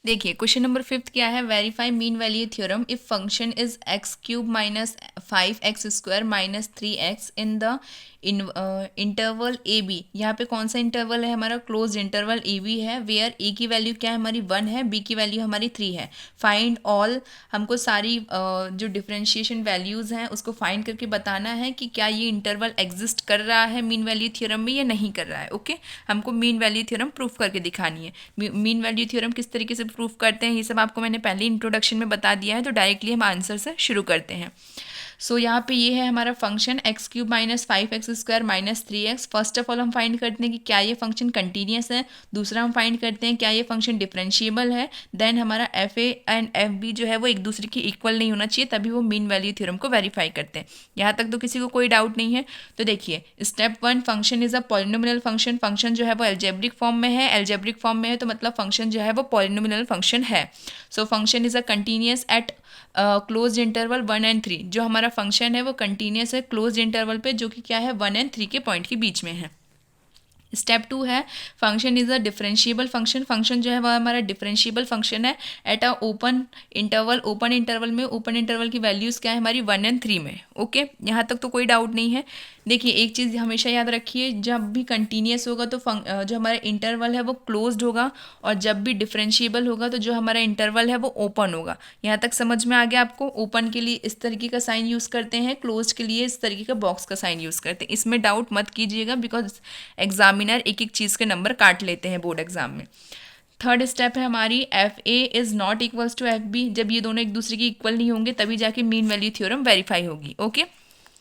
देखिए क्वेश्चन नंबर 5 क्या है, verify mean value theorem if function is x³ minus 5x² minus 3x in the interval A B. यहाँ पे कौन सा इंटरवल है हमारा, क्लोज इंटरवल ए बी है, वेयर ए की वैल्यू क्या है हमारी 1 है, बी की वैल्यू हमारी 3 है। फाइंड ऑल, हमको सारी जो डिफरेंशिएशन वैल्यूज़ हैं उसको फाइंड करके बताना है कि क्या ये इंटरवल एग्जिस्ट कर रहा है मीन वैल्यू थ्योरम में या नहीं कर रहा है। ओके, हमको मीन वैल्यू थ्योरम प्रूफ करके दिखानी है। मीन वैल्यू थ्योरम किस तरीके से प्रूफ करते हैं ये सब आपको मैंने पहले इंट्रोडक्शन में बता दिया है, तो डायरेक्टली हम आंसर से शुरू करते हैं। सो यहाँ पे ये है हमारा function x³ minus 5x² minus 3x। First of all हम फाइंड करते हैं कि क्या ये फंक्शन कंटिन्यूस है, दूसरा हम फाइंड करते हैं क्या ये फंक्शन डिफरेंशिएबल है, देन हमारा F A and F B जो है वो एक दूसरे की इक्वल नहीं होना चाहिए, तभी वो मीन वैल्यू थ्योरम को वेरीफाई करते हैं। यहाँ तक तो किसी को कोई डाउट नहीं है। तो देखिए step 1, function is a polynomial function. Function जो है वो एल्जेब्रिक फॉर्म में है, एल्जेब्रिक फॉर्म में है तो मतलब फंक्शन जो है वो पॉलिनोमियल फंक्शन है। So function is a continuous eight close interval 1 और 3। जो हमारा फंक्शन है वो कंटिन्यूस है क्लोज इंटरवल पे, जो कि क्या है 1 और 3 के पॉइंट के बीच में है। स्टेप 2 है function is a differentiable function. Function जो है वह हमारा डिफरेंशिएबल फंक्शन है at a open interval. Open interval में ओपन इंटरवल की वैल्यूज़ क्या है हमारी 1 और 3 में। ओके, यहाँ तक तो कोई डाउट नहीं है। देखिए एक चीज़ हमेशा याद रखिए, जब भी कंटिन्यूस होगा तो जो हमारा इंटरवल है वो क्लोज्ड होगा, और जब भी डिफरेंशिएबल होगा तो जो हमारा इंटरवल है वो ओपन होगा। यहाँ तक समझ में आ गया आपको? ओपन के लिए इस तरीके का साइन यूज़ करते हैं, क्लोज्ड के लिए इस तरीके का बॉक्स का साइन यूज़ करते हैं। इसमें डाउट मत कीजिएगा, बिकॉज एग्जामिनर एक एक चीज़ के नंबर काट लेते हैं बोर्ड एग्जाम में। थर्ड स्टेप है हमारी F A is not equals to F B. जब ये दोनों एक दूसरे के इक्वल नहीं होंगे तभी जाके मीन वैल्यू थ्योरम वेरीफाई होगी। ओके,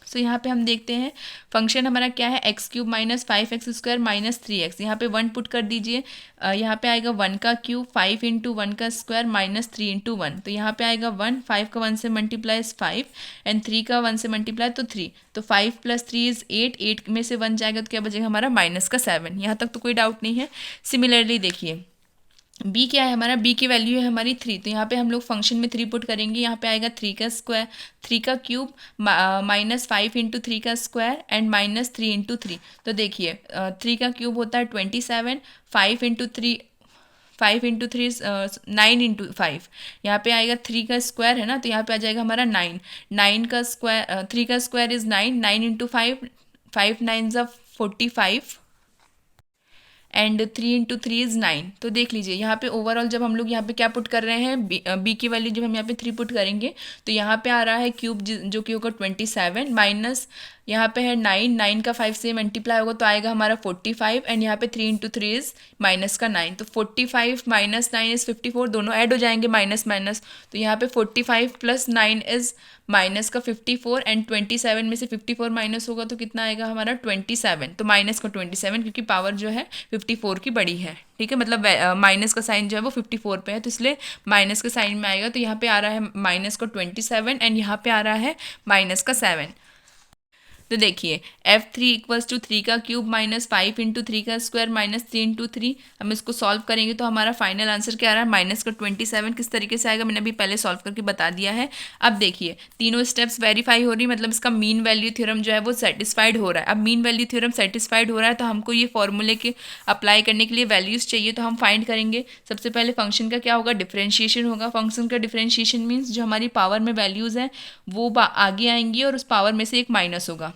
सो यहाँ पे हम देखते हैं फंक्शन हमारा क्या है, x cube minus 5x² minus 3x। यहाँ पे 1 पुट कर दीजिए। यहाँ पे आएगा 1 का क्यूब, 5 इंटू 1 का स्क्वायर माइनस 3 इंटू 1। तो यहाँ पे आएगा 1, 5 का 1 से मल्टीप्लाई इज 5 एंड 3 का 1 से मल्टीप्लाई तो 3। तो 5 + 3 इज 8, 8 में से 1 जाएगा तो क्या बचेगा हमारा माइनस का 7। यहाँ तक तो कोई डाउट नहीं है। सिमिलरली देखिए b क्या है हमारा, b की वैल्यू है हमारी 3। तो यहाँ पे हम लोग फंक्शन में 3 पुट करेंगे। यहाँ पे आएगा 3 का स्क्वायर, 3 का क्यूब माइनस 5 इंटू 3 का स्क्वायर एंड माइनस 3 इंटू 3। तो देखिए 3 का क्यूब होता है 27, 5 इंटू 3, 5 इंटू 3 9 इंटू 5। यहाँ पे आएगा 3 का स्क्वायर है ना, तो यहाँ पे आ जाएगा हमारा 9। 9 का स्क्वायर, 3 का स्क्वायर इज 9, 9 इंटू 5, 5 9 ज़ा 45 एंड 3 इंटू 3 इज़ 9। तो देख लीजिए यहाँ पे ओवरऑल जब हम लोग यहाँ पे क्या पुट कर रहे हैं, बी की वैल्यू जब हम यहाँ पे 3 पुट करेंगे तो यहाँ पे आ रहा है क्यूब जो कि होगा 27 माइनस यहाँ पे है 9, 9 का 5 से मल्टीप्लाई होगा तो आएगा हमारा 45 एंड यहाँ पे 3 इंटू 3 इज़ माइनस का 9। तो 45 माइनस 9 इज़ 54, दोनों ऐड हो जाएंगे माइनस माइनस। तो यहाँ पे 45 + 9 इज़ माइनस का 54 एंड 27 में से 54 माइनस होगा तो कितना आएगा हमारा 27। तो माइनस का 27 क्योंकि पावर जो है 54 की बड़ी है। ठीक है, मतलब माइनस का साइन जो है वो 54 पे है तो इसलिए माइनस का साइन में आएगा। तो यहाँ पे आ रहा है माइनस का 27 एंड यहाँ पे आ रहा है माइनस का 7। तो देखिए f3 इक्वल्स टू 3 का क्यूब माइनस 5 इंटू 3 का स्क्वायर माइनस 3 इंटू 3। हम इसको सॉल्व करेंगे तो हमारा फाइनल आंसर क्या आ रहा है, माइनस का 27। किस तरीके से आएगा मैंने अभी पहले सॉल्व करके बता दिया है। अब देखिए तीनों स्टेप्स वेरीफाई हो रही, मतलब इसका मीन वैल्यू थ्योरम जो है वो सेटिस्फाइड हो रहा है। अब मीन वैल्यू थ्योरम सेटिस्फाइड हो रहा है तो हमको ये फॉर्मूले के अप्लाई करने के लिए वैल्यूज़ चाहिए, तो हम फाइंड करेंगे। सबसे पहले फंक्शन का क्या होगा, डिफरेंशिएशन होगा। फंक्शन का डिफरेंशिएशन मीन्स जो हमारी पावर में वैल्यूज़ हैं वो आगे आएंगी और उस पावर में से एक माइनस होगा।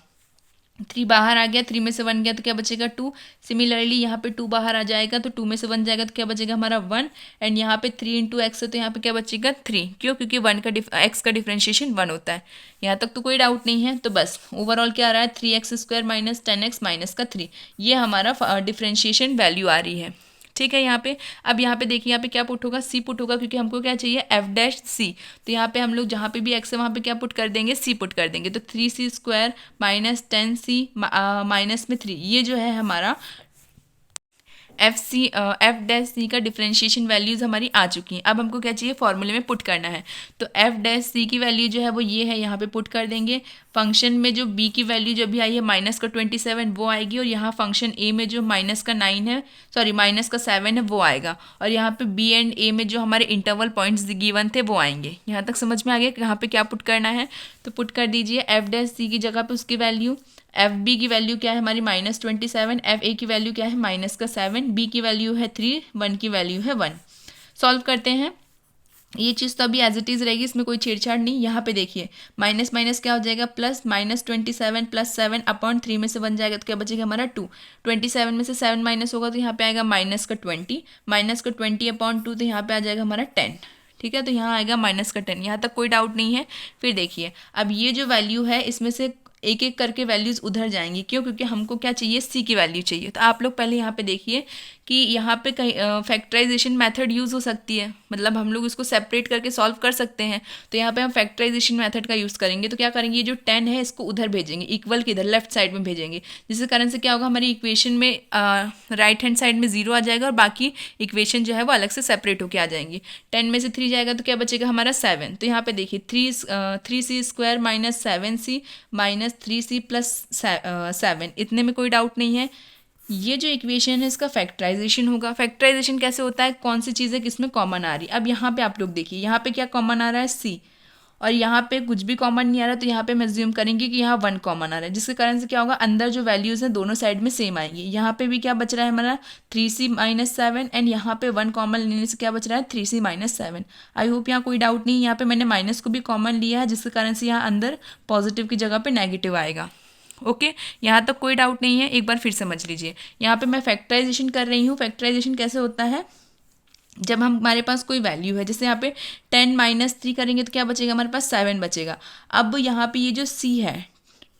3 बाहर आ गया, 3 में से 1 गया तो क्या बचेगा 2। सिमिलरली यहाँ पे 2 बाहर आ जाएगा तो 2 में से 1 जाएगा तो क्या बचेगा हमारा 1 एंड यहाँ पे 3 इंटू एक्स है तो यहाँ पे क्या बचेगा 3। क्यों, क्योंकि 1 का एक्स का डिफरेंशिएशन 1 होता है। यहाँ तक तो कोई डाउट नहीं है। तो बस ओवरऑल क्या आ रहा है 3x² माइनस 10x माइनस का 3, ये हमारा डिफरेंशिएशन वैल्यू आ रही है। ठीक है, यहाँ पे अब यहाँ पे देखिए यहाँ पे क्या पुट होगा, सी पुट होगा क्योंकि हमको क्या चाहिए f'(c). तो यहाँ पे हम लोग जहाँ पे भी x है वहाँ पे क्या पुट कर देंगे, c पुट कर देंगे। तो 3c² माइनस 10c माइनस में 3, ये जो है हमारा f'(c) का डिफरेंशिएशन वैल्यूज़ हमारी आ चुकी हैं। अब हमको क्या चाहिए, फॉर्मूले में पुट करना है। तो f'(c) की वैल्यू जो है वो ये है, यहाँ पे पुट कर देंगे। फंक्शन में जो b की वैल्यू जो भी आई है माइनस का 27 वो आएगी, और यहाँ फंक्शन a में जो माइनस का 9 है, सॉरी माइनस का 7 है वो आएगा, और यहाँ पे b एंड a में जो हमारे इंटरवल पॉइंट्स गिवन थे वो आएंगे। यहाँ तक समझ में आ गया कि यहाँ पे क्या पुट करना है। तो पुट कर दीजिए f'(c) की जगह पे उसकी वैल्यू, एफ बी की वैल्यू क्या है हमारी -27, एफ ए की वैल्यू क्या है माइनस का 7, बी की वैल्यू है 3, 1 की वैल्यू है 1। सॉल्व करते हैं। ये चीज़ तो अभी एज इट इज़ रहेगी, इसमें कोई छेड़छाड़ नहीं। यहाँ पे देखिए माइनस माइनस क्या हो जाएगा प्लस, -27 + 7 अपॉन 3 में से 1 जाएगा तो क्या बचेगा हमारा 2। 27 में से 7 माइनस होगा तो यहाँ पे आएगा माइनस का 20 अपॉन 2, तो यहाँ पे आ जाएगा हमारा 10। ठीक है, तो यहाँ आएगा माइनस का 10। यहाँ तक कोई डाउट नहीं है। फिर देखिए अब ये जो वैल्यू है इसमें से एक एक करके वैल्यूज़ उधर जाएंगी। क्यों, क्योंकि हमको क्या चाहिए, सी की वैल्यू चाहिए। तो आप लोग पहले यहाँ पे देखिए कि यहाँ पे कहीं फैक्टराइजेशन मेथड यूज़ हो सकती है, मतलब हम लोग इसको सेपरेट करके सॉल्व कर सकते हैं। तो यहाँ पे हम फैक्टराइजेशन मेथड का यूज़ करेंगे। तो क्या करेंगे, ये जो 10 है इसको उधर भेजेंगे, इक्वल के इधर लेफ्ट साइड में भेजेंगे, जिसके कारण से क्या होगा हमारी इक्वेशन में राइट हैंड साइड में 0 आ जाएगा और बाकी इक्वेशन जो है वो अलग से सेपरेट होकर आ जाएंगी। 10 में से 3 जाएगा तो क्या बचेगा हमारा 7। तो यहाँ पे देखिए 3c² minus 7c minus 3c plus 7, इतने में कोई डाउट नहीं है। ये जो इक्वेशन है इसका फैक्टराइजेशन होगा। फैक्टराइजेशन कैसे होता है, कौन सी चीज़ें किसमें कॉमन आ रही। अब यहाँ पे आप लोग देखिए, यहाँ पे क्या कॉमन आ रहा है, c, और यहाँ पे कुछ भी कॉमन नहीं आ रहा, तो यहाँ पे हम एज्यूम करेंगे कि यहाँ 1 कॉमन आ रहा है, जिसके कारण से क्या होगा, अंदर जो वैल्यूज़ हैं दोनों साइड में सेम आएंगी। यहाँ पे भी क्या बच रहा है हमारा 3c-7 एंड यहाँ पे 1 कॉमन लेने से क्या बच रहा है 3c-7। आई होप यहाँ कोई डाउट नहीं। यहाँ पे मैंने माइनस को भी कॉमन लिया है, जिसके कारण से यहाँ अंदर पॉजिटिव की जगह पे नेगेटिव आएगा। ओके, यहाँ तक कोई डाउट नहीं है, एक बार फिर समझ लीजिए। यहाँ पे मैं फैक्टराइजेशन कर रही हूँ। फैक्टराइजेशन कैसे होता है, जब हमारे पास कोई वैल्यू है, जैसे यहाँ पे 10 - 3 करेंगे तो क्या बचेगा, हमारे पास 7 बचेगा। अब यहाँ पे ये जो c है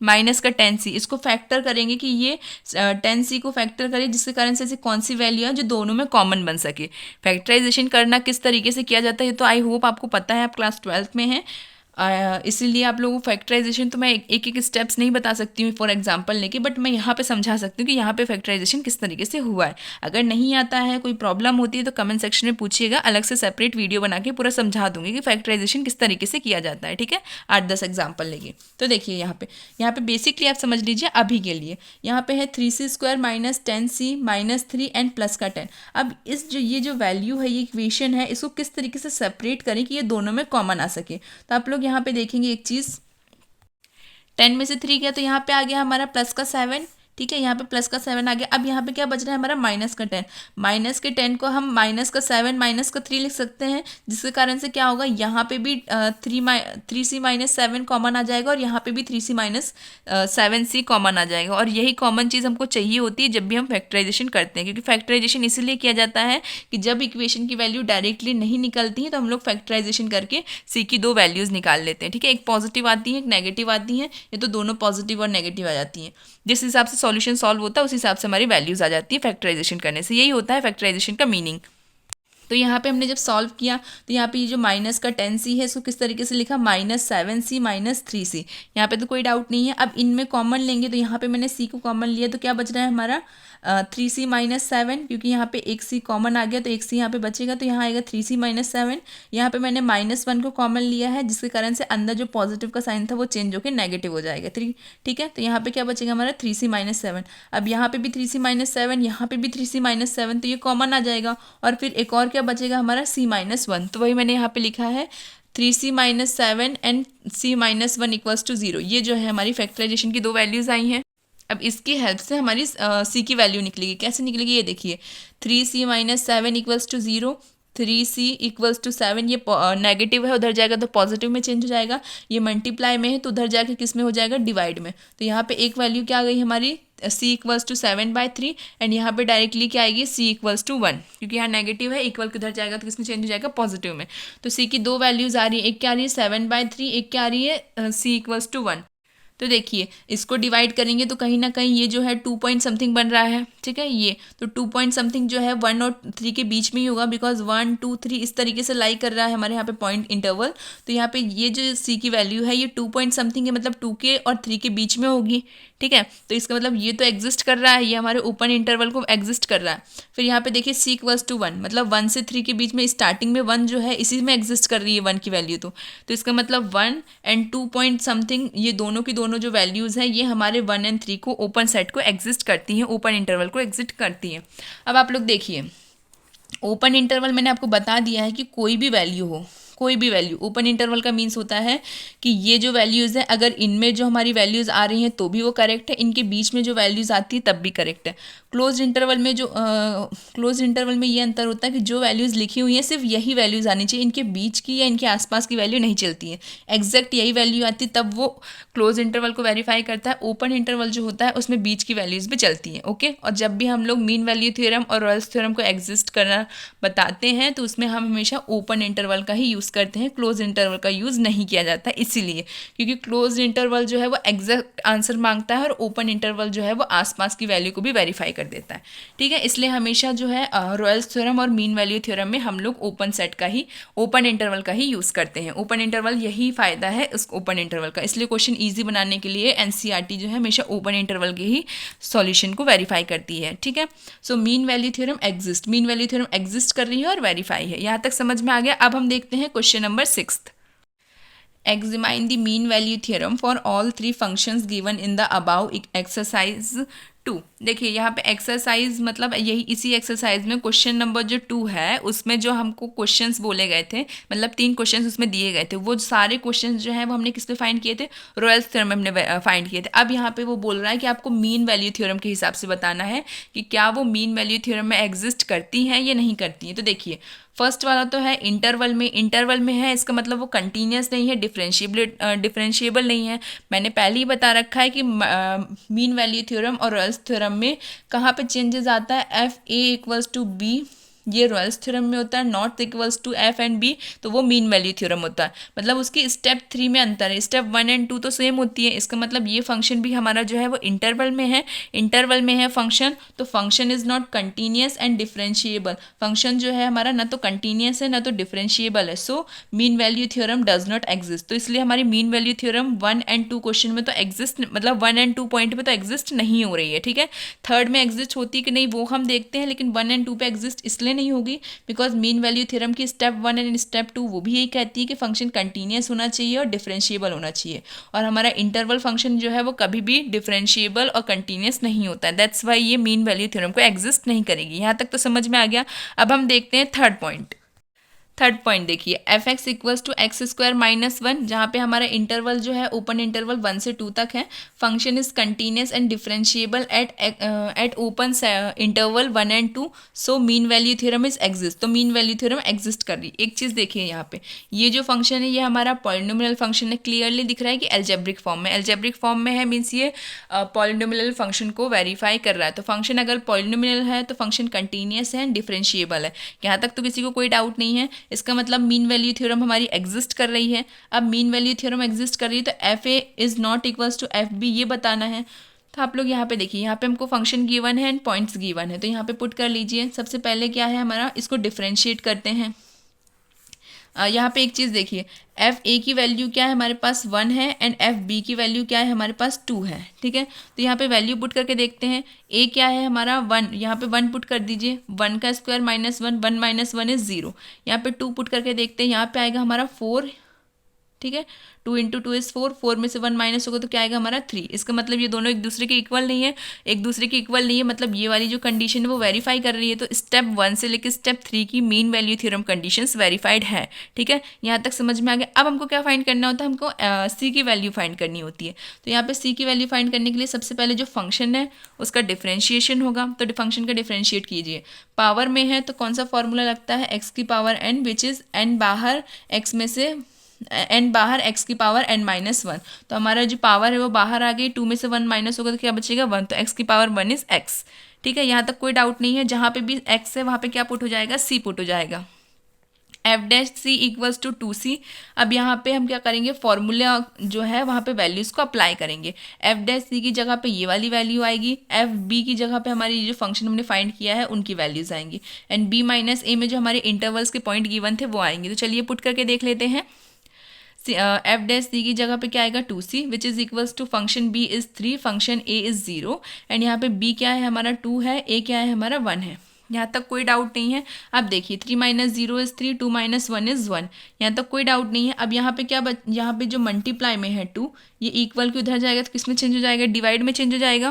माइनस का 10c, इसको फैक्टर करेंगे कि ये 10c को फैक्टर करें, जिसके कारण से ऐसी कौन सी वैल्यू है जो दोनों में कॉमन बन सके। फैक्टराइजेशन करना किस तरीके से किया जाता है, तो आई होप आपको पता है, आप क्लास 12th में हैं। इसीलिए आप लोगों को फैक्टराइजेशन तो मैं एक एक स्टेप्स नहीं बता सकती हूँ फॉर एग्जांपल लेके, बट मैं यहाँ पे समझा सकती हूँ कि यहाँ पे फैक्टराइजेशन किस तरीके से हुआ है। अगर नहीं आता है, कोई प्रॉब्लम होती है, तो कमेंट सेक्शन में पूछिएगा, अलग से सेपरेट वीडियो बना के पूरा समझा दूंगी कि फैक्टराइजेशन किस तरीके से किया जाता है। ठीक है, 8-10 एग्जाम्पल लेके। तो देखिए यहाँ पे बेसिकली आप समझ लीजिए अभी के लिए। यहाँ पे है 3c² - 10c - 3 एंड प्लस का 10। अब ये जो वैल्यू है, ये इक्वेशन है, इसको किस तरीके से सेपरेट करें कि ये दोनों में कॉमन आ सके। तो आप लोग यहाँ पे देखेंगे एक चीज़, 10 में से 3 गया तो यहाँ पे आ गया हमारा प्लस का 7। ठीक है, यहाँ पे प्लस का 7 आ गया। अब यहाँ पे क्या बच रहा है हमारा माइनस का 10। माइनस के 10 को हम माइनस का 7 माइनस का 3 लिख सकते हैं, जिसके कारण से क्या होगा, यहाँ पे भी 3c - 7 कॉमन आ जाएगा, और यहाँ पे भी 3c - 7c कॉमन आ जाएगा। और यही कॉमन चीज़ हमको चाहिए होती है जब भी हम फैक्टराइजेशन करते हैं, क्योंकि फैक्टराइजेशन इसीलिए किया जाता है कि जब इक्वेशन की वैल्यू डायरेक्टली नहीं निकलती है, तो हम लोग फैक्टराइजेशन करके c की 2 वैल्यूज़ निकाल लेते हैं। ठीक है, एक पॉजिटिव आती है, एक नेगेटिव आती है, ये तो दोनों पॉजिटिव और नेगेटिव आ जाती हैं। जिस हिसाब से सॉल्यूशन सॉल्व होता है उस हिसाब से हमारी वैल्यूज आ जाती है फैक्टराइजेशन करने से। यही होता है फैक्टराइजेशन का मीनिंग। तो यहाँ पे हमने जब सॉल्व किया तो यहाँ पे ये जो माइनस का 10c है, इसको किस तरीके से लिखा, -7c - 3c। यहाँ पे तो कोई डाउट नहीं है। अब इनमें कॉमन लेंगे तो यहाँ पे मैंने c को कॉमन लिया, तो क्या बच रहा है हमारा 3c - 7, क्योंकि यहाँ पे एक c कॉमन आ गया तो एक c यहाँ पे बचेगा, तो यहाँ आएगा 3c - 7। यहाँ पे मैंने -1 को कॉमन लिया है, जिसके कारण से अंदर जो पॉजिटिव का साइन था वो चेंज होकर नेगेटिव हो जाएगा 3। ठीक है, तो यहाँ पे क्या बचेगा हमारा 3c - 7। अब यहाँ पे भी 3c - 7, यहाँ पे भी 3c - 7, तो ये कॉमन आ जाएगा। और फिर एक और क्या बचेगा हमारा c - 1, तो वही मैंने यहाँ पे लिखा है 3c - 7 एंड c - 1 = 0। ये जो है हमारी फैक्टराइजेशन की 2 वैल्यूज़ आई हैं। अब इसकी हेल्प से हमारी c की वैल्यू निकलेगी। कैसे निकलेगी ये देखिए, 3c - 7 = 0, 3c = 7, ये नेगेटिव है, उधर जाएगा तो पॉजिटिव में चेंज हो जाएगा। ये मल्टीप्लाई में है तो उधर जाके किस में हो जाएगा, डिवाइड में। तो यहाँ पे एक वैल्यू क्या आ गई हमारी, c = 7/3, एंड यहाँ पे डायरेक्टली क्या आएगी, c = 1, क्योंकि यहाँ नेगेटिव है, इक्वल किधर जाएगा तो किसमें चेंज हो जाएगा, पॉजिटिव में। तो c की 2 वैल्यूज़ आ रही है, एक क्या आ रही है 7/3, एक क्या आ रही है c = 1। तो देखिए इसको डिवाइड करेंगे तो कहीं ना कहीं ये जो है 2 पॉइंट समथिंग बन रहा है। ठीक है, ये तो 2 पॉइंट समथिंग जो है 1 और 3 के बीच में ही होगा, बिकॉज 1 2 3 इस तरीके से लाई कर रहा है हमारे यहाँ पे पॉइंट इंटरवल। तो यहाँ पे ये जो c की वैल्यू है ये 2 पॉइंट समथिंग है, मतलब 2 के और 3 के बीच में होगी। ठीक है, तो इसका मतलब ये तो एग्जिस्ट कर रहा है, ये हमारे ओपन इंटरवल को एग्जिस्ट कर रहा है। फिर यहाँ पे देखिए c = 1, मतलब 1 से 3 के बीच में स्टार्टिंग में 1 जो है इसी में एग्जिस्ट कर रही है 1 की वैल्यू। तो इसका मतलब 1 एंड 2 पॉइंट समथिंग, ये दोनों की दोनों जो वैल्यूज़ हैं ये हमारे 1 एंड 3 को ओपन सेट को एग्जिस्ट करती हैं, ओपन इंटरवल को एग्जिस्ट करती हैं। अब आप लोग देखिए, ओपन इंटरवल मैंने आपको बता दिया है कि कोई भी वैल्यू हो, कोई भी वैल्यू, ओपन इंटरवल का मीन्स होता है कि ये जो वैल्यूज़ हैं अगर इनमें जो हमारी वैल्यूज़ आ रही हैं तो भी वो करेक्ट है, इनके बीच में जो वैल्यूज़ आती है तब भी करेक्ट है। क्लोज इंटरवल में ये अंतर होता है कि जो वैल्यूज़ लिखी हुई हैं सिर्फ यही वैल्यूज़ आनी चाहिए, इनके बीच की या इनके आसपास की वैल्यू नहीं चलती है। एग्जैक्ट यही वैल्यू आती है तब वो क्लोज इंटरवल को वेरीफाई करता है। ओपन इंटरवल जो होता है उसमें बीच की वैल्यूज़ भी चलती हैं। ओके, और जब भी हम लोग मीन वैल्यू थ्योरम और रॉयल्स थ्योरम को एग्जिस्ट करना बताते हैं तो उसमें हम हमेशा ओपन इंटरवल का ही यूज़ करते हैं, क्लोज इंटरवल का यूज़ नहीं किया जाता है, इसीलिए क्योंकि क्लोज इंटरवल जो है वो एग्जैक्ट आंसर मांगता है और ओपन इंटरवल जो है वो आसपास की वैल्यू को भी वेरीफाई कर देता है। ठीक है, इसलिए हमेशा जो है रॉयल्स थ्योरम और मीन वैल्यू थ्योरम में हम लोग ओपन सेट का ही, ओपन इंटरवल का ही यूज़ करते हैं। ओपन इंटरवल यही फ़ायदा है उस ओपन इंटरवल का, इसलिए क्वेश्चन ईजी बनाने के लिए एनसीईआरटी जो है हमेशा ओपन इंटरवल के ही सॉल्यूशन को वेरीफाई करती है। ठीक है, so mean value theorem exist, mean value theorem exist कर रही है और वेरीफाई है। यहाँ तक समझ में आ गया। अब हम देखते हैं question number 6। Examine the mean value theorem for all 3 functions given in the above exercise 2। देखिए यहाँ पे एक्सरसाइज मतलब यही इसी एक्सरसाइज में क्वेश्चन नंबर जो 2 है उसमें जो हमको क्वेश्चंस बोले गए थे, मतलब 3 क्वेश्चंस उसमें दिए गए थे, वो सारे क्वेश्चंस जो है वो हमने किस पे फाइंड किए थे, रॉयल्स थ्योरम में हमने फाइंड किए थे। अब यहाँ पे वो बोल रहा है कि आपको मीन वैल्यू थ्योरम के हिसाब से बताना है कि क्या वो मीन वैल्यू थ्योरम में एग्जिस्ट करती हैं या नहीं करती हैं। तो देखिए फर्स्ट वाला तो है इंटरवल में है, इसका मतलब वो कंटिन्यूस नहीं है, डिफरेंशिएबल नहीं है। मैंने पहले ही बता रखा है कि मीन वैल्यू थ्योरम और रॉयल्स थ्योरम में कहाँ पे चेंजेस आता है, F A equals to B ये रॉयल्स थ्योरम में होता है, not equals to F and B तो वो मीन वैल्यू थ्योरम होता है। मतलब उसकी स्टेप 3 में अंतर है, स्टेप 1 एंड 2 तो सेम होती है। इसका मतलब ये फंक्शन भी हमारा जो है वो इंटरवल में है फंक्शन, तो function is not continuous and differentiable. Function जो है हमारा ना तो कंटिन्यूस है ना तो डिफरेंशिएबल है, so mean value theorem does not exist. तो इसलिए हमारी mean value theorem 1 and 2 question में तो एग्जिस्ट, मतलब 1 एंड 2 पॉइंट पे तो एग्जिस्ट नहीं हो रही है, ठीक है। थर्ड में एग्जिस्ट होती है कि नहीं वो हम देखते हैं, लेकिन 1 एंड 2 पे एग्जिस्ट इसलिए नहीं होगी बिकॉज मीन वैल्यू थ्योरम की स्टेप 1 एंड स्टेप 2 वो भी यही कहती है कि फंक्शन कंटिन्यूस होना चाहिए और डिफरेंशिएबल होना चाहिए, और हमारा इंटरवल फंक्शन जो है वो कभी भी डिफरेंशिएबल और कंटिन्यूस नहीं होता है। दैट्स वाई ये मीन वैल्यू थ्योरम को एग्जिस्ट नहीं करेगी। यहाँ तक तो समझ में आ गया। अब हम देखते हैं थर्ड पॉइंट देखिए, F X equals to X square minus 1, जहाँ पे हमारा इंटरवल जो है ओपन इंटरवल 1 से 2 तक है, function is continuous and differentiable eight open interval 1 and 2, so mean value theorem is exist. तो मीन वैल्यू थ्योरम एग्जिस्ट कर रही है। एक चीज़ देखिए यहाँ पे, ये जो फंक्शन है ये हमारा पॉलिनोमियल फंक्शन है, क्लियरली दिख रहा है कि एल्जेब्रिक फॉर्म में है, मीन्स ये पॉलिनोमियल फंक्शन को वेरीफाई कर रहा है। तो फंक्शन अगर पॉलिनोमियल है तो फंक्शन कंटिन्यूस है एंड डिफरेंशिएबल है, यहाँ तक तो किसी को कोई डाउट नहीं है। इसका मतलब मीन वैल्यू थ्योरम हमारी एग्जिस्ट कर रही है। अब मीन वैल्यू थ्योरम एग्जिस्ट कर रही है तो F A is not equals to F B ये बताना है। तो आप लोग यहाँ पे देखिए, यहाँ पे हमको फंक्शन गिवन है एंड पॉइंट्स गिवन है, तो यहाँ पे पुट कर लीजिए। सबसे पहले क्या है हमारा, इसको डिफ्रेंशिएट करते हैं। यहाँ पे एक चीज़ देखिए, एफ ए की वैल्यू क्या है हमारे पास 1 है एंड एफ बी की वैल्यू क्या है हमारे पास 2 है, ठीक है। तो यहाँ पे वैल्यू पुट करके देखते हैं। ए क्या है हमारा 1, यहाँ पे 1 पुट कर दीजिए, 1 का स्क्वायर माइनस 1, 1 माइनस 1 इज 0। यहाँ पे 2 पुट करके देखते हैं, यहाँ पे आएगा हमारा 4, ठीक है। 2 इंटू 2 इज 4, 4 में से 1 माइनस होगा तो क्या आएगा हमारा 3। इसका मतलब ये दोनों एक दूसरे के इक्वल नहीं है, मतलब ये वाली जो कंडीशन है वो वेरीफाई कर रही है। तो स्टेप 1 से लेकर स्टेप 3 की mean value theorem conditions verified है, ठीक है। यहाँ तक समझ में आ गया। अब हमको क्या फाइंड करना होता है, हमको सी की वैल्यू फाइंड करनी होती है। तो यहाँ पे सी की वैल्यू फाइंड करने के लिए सबसे पहले जो फंक्शन है उसका डिफ्रेंशिएशन होगा, तो फंक्शन का डिफ्रेंशिएट कीजिए। पावर में है तो कौन सा फॉर्मूला लगता है, एक्स की power N, which is N बाहर एक्स में से एन बाहर एक्स की पावर एन माइनस 1। तो हमारा जो पावर है वो बाहर आ गई, 2 में से 1 माइनस होगा तो क्या बचेगा 1, तो एक्स की पावर 1 इज एक्स, ठीक है। यहाँ तक कोई डाउट नहीं है। जहाँ पे भी एक्स है वहाँ पे क्या पुट हो जाएगा, सी पुट हो जाएगा। F dash C equals to 2c। अब यहाँ पे हम क्या करेंगे, फॉर्मूला जो है वहाँ पे वैल्यूज़ को अप्लाई करेंगे। एफ डैश सी की जगह पे ये वाली वैल्यू आएगी, एफ बी की जगह पे हमारी जो फंक्शन हमने फाइंड किया है उनकी वैल्यूज़ आएंगी, एंड बी माइनस ए में जो हमारे इंटरवल्स के पॉइंट गिवन थे वो आएंगे। तो चलिए पुट करके देख लेते हैं। एफ डैश सी की जगह पे क्या आएगा 2c, which is equals to function b is 3, function a is 0, and यहाँ पे b क्या है हमारा 2 है, a क्या है हमारा 1 है। यहाँ तक कोई डाउट नहीं है। अब देखिए 3 माइनस 0 इज़ 3, 2 माइनस 1 इज़ 1, यहाँ तक कोई डाउट नहीं है। अब यहाँ पे क्या यहाँ पे जो मल्टीप्लाई में है 2, ये इक्वल के उधर जाएगा तो किस में चेंज हो जाएगा, डिवाइड में चेंज हो जाएगा।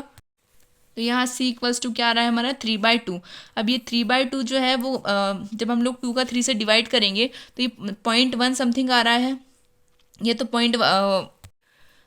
तो यहाँ c इक्वल्स टू क्या आ रहा है हमारा 3/2। अब ये 3/2 जो है वो जब हम लोग 2 का 3 से डिवाइड करेंगे तो ये 0.1 समथिंग आ रहा है, ये तो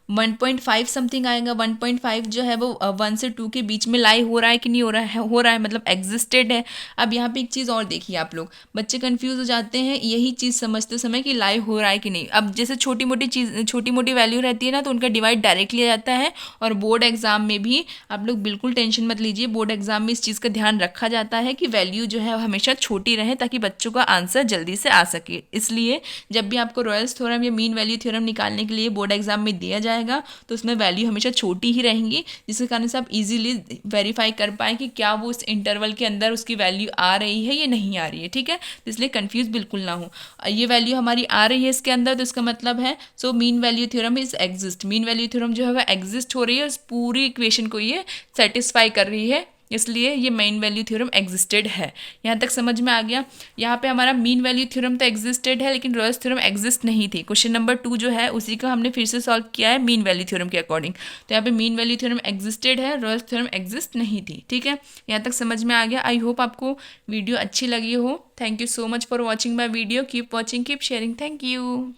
1.5 समथिंग आएगा। 1.5 जो है वो 1 से 2 के बीच में लाई हो रहा है कि नहीं हो रहा है मतलब एग्जिस्टेड है। अब यहाँ पे एक चीज़ और देखिए, आप लोग बच्चे कंफ्यूज हो जाते हैं यही चीज़ समझते समय कि लाई हो रहा है कि नहीं। अब जैसे छोटी मोटी वैल्यू रहती है ना तो उनका डिवाइड डायरेक्टली आ जाता है, और बोर्ड एग्जाम में भी आप लोग बिल्कुल टेंशन मत लीजिए, बोर्ड एग्जाम में इस चीज़ का ध्यान रखा जाता है कि वैल्यू जो है हमेशा छोटी रहे ताकि बच्चों का आंसर जल्दी से आ सके। इसलिए जब भी आपको रॉयल्स थ्योरम या मीन वैल्यू थ्योरम निकालने के लिए बोर्ड एग्जाम में दिया जाएगा तो उसमें वैल्यू हमेशा छोटी ही रहेंगी, जिसके कारण से आप इजीली वेरीफाई कर पाएँ कि क्या वो उस इंटरवल के अंदर उसकी वैल्यू आ रही है या नहीं आ रही है, ठीक है। तो इसलिए कंफ्यूज बिल्कुल ना हो। ये वैल्यू हमारी आ रही है इसके अंदर तो इसका मतलब है so mean value theorem is exist. Mean value theorem जो है वह एग्जिस्ट हो रही है, उस पूरी इक्वेशन को ये सेटिस्फाई कर रही है, इसलिए ये मीन वैल्यू थ्योरम एग्जिस्टेड है। यहाँ तक समझ में आ गया। यहाँ पे हमारा मीन वैल्यू थ्योरम तो एग्जिस्टेड है लेकिन रॉयल्स थ्योरम एग्जिस्ट नहीं थी। क्वेश्चन नंबर 2 जो है उसी का हमने फिर से सॉल्व किया है मीन वैल्यू थ्योरम के अकॉर्डिंग। तो यहाँ पे मीन वैल्यू थ्योरम एग्जिस्टेड है, रॉयल्स थ्योरम एग्जिस्ट नहीं थी। ठीक है, यहाँ तक समझ में आ गया। आई होप आपको वीडियो अच्छी लगी हो। Thank you so much for watching my video. Keep watching, keep sharing. Thank you.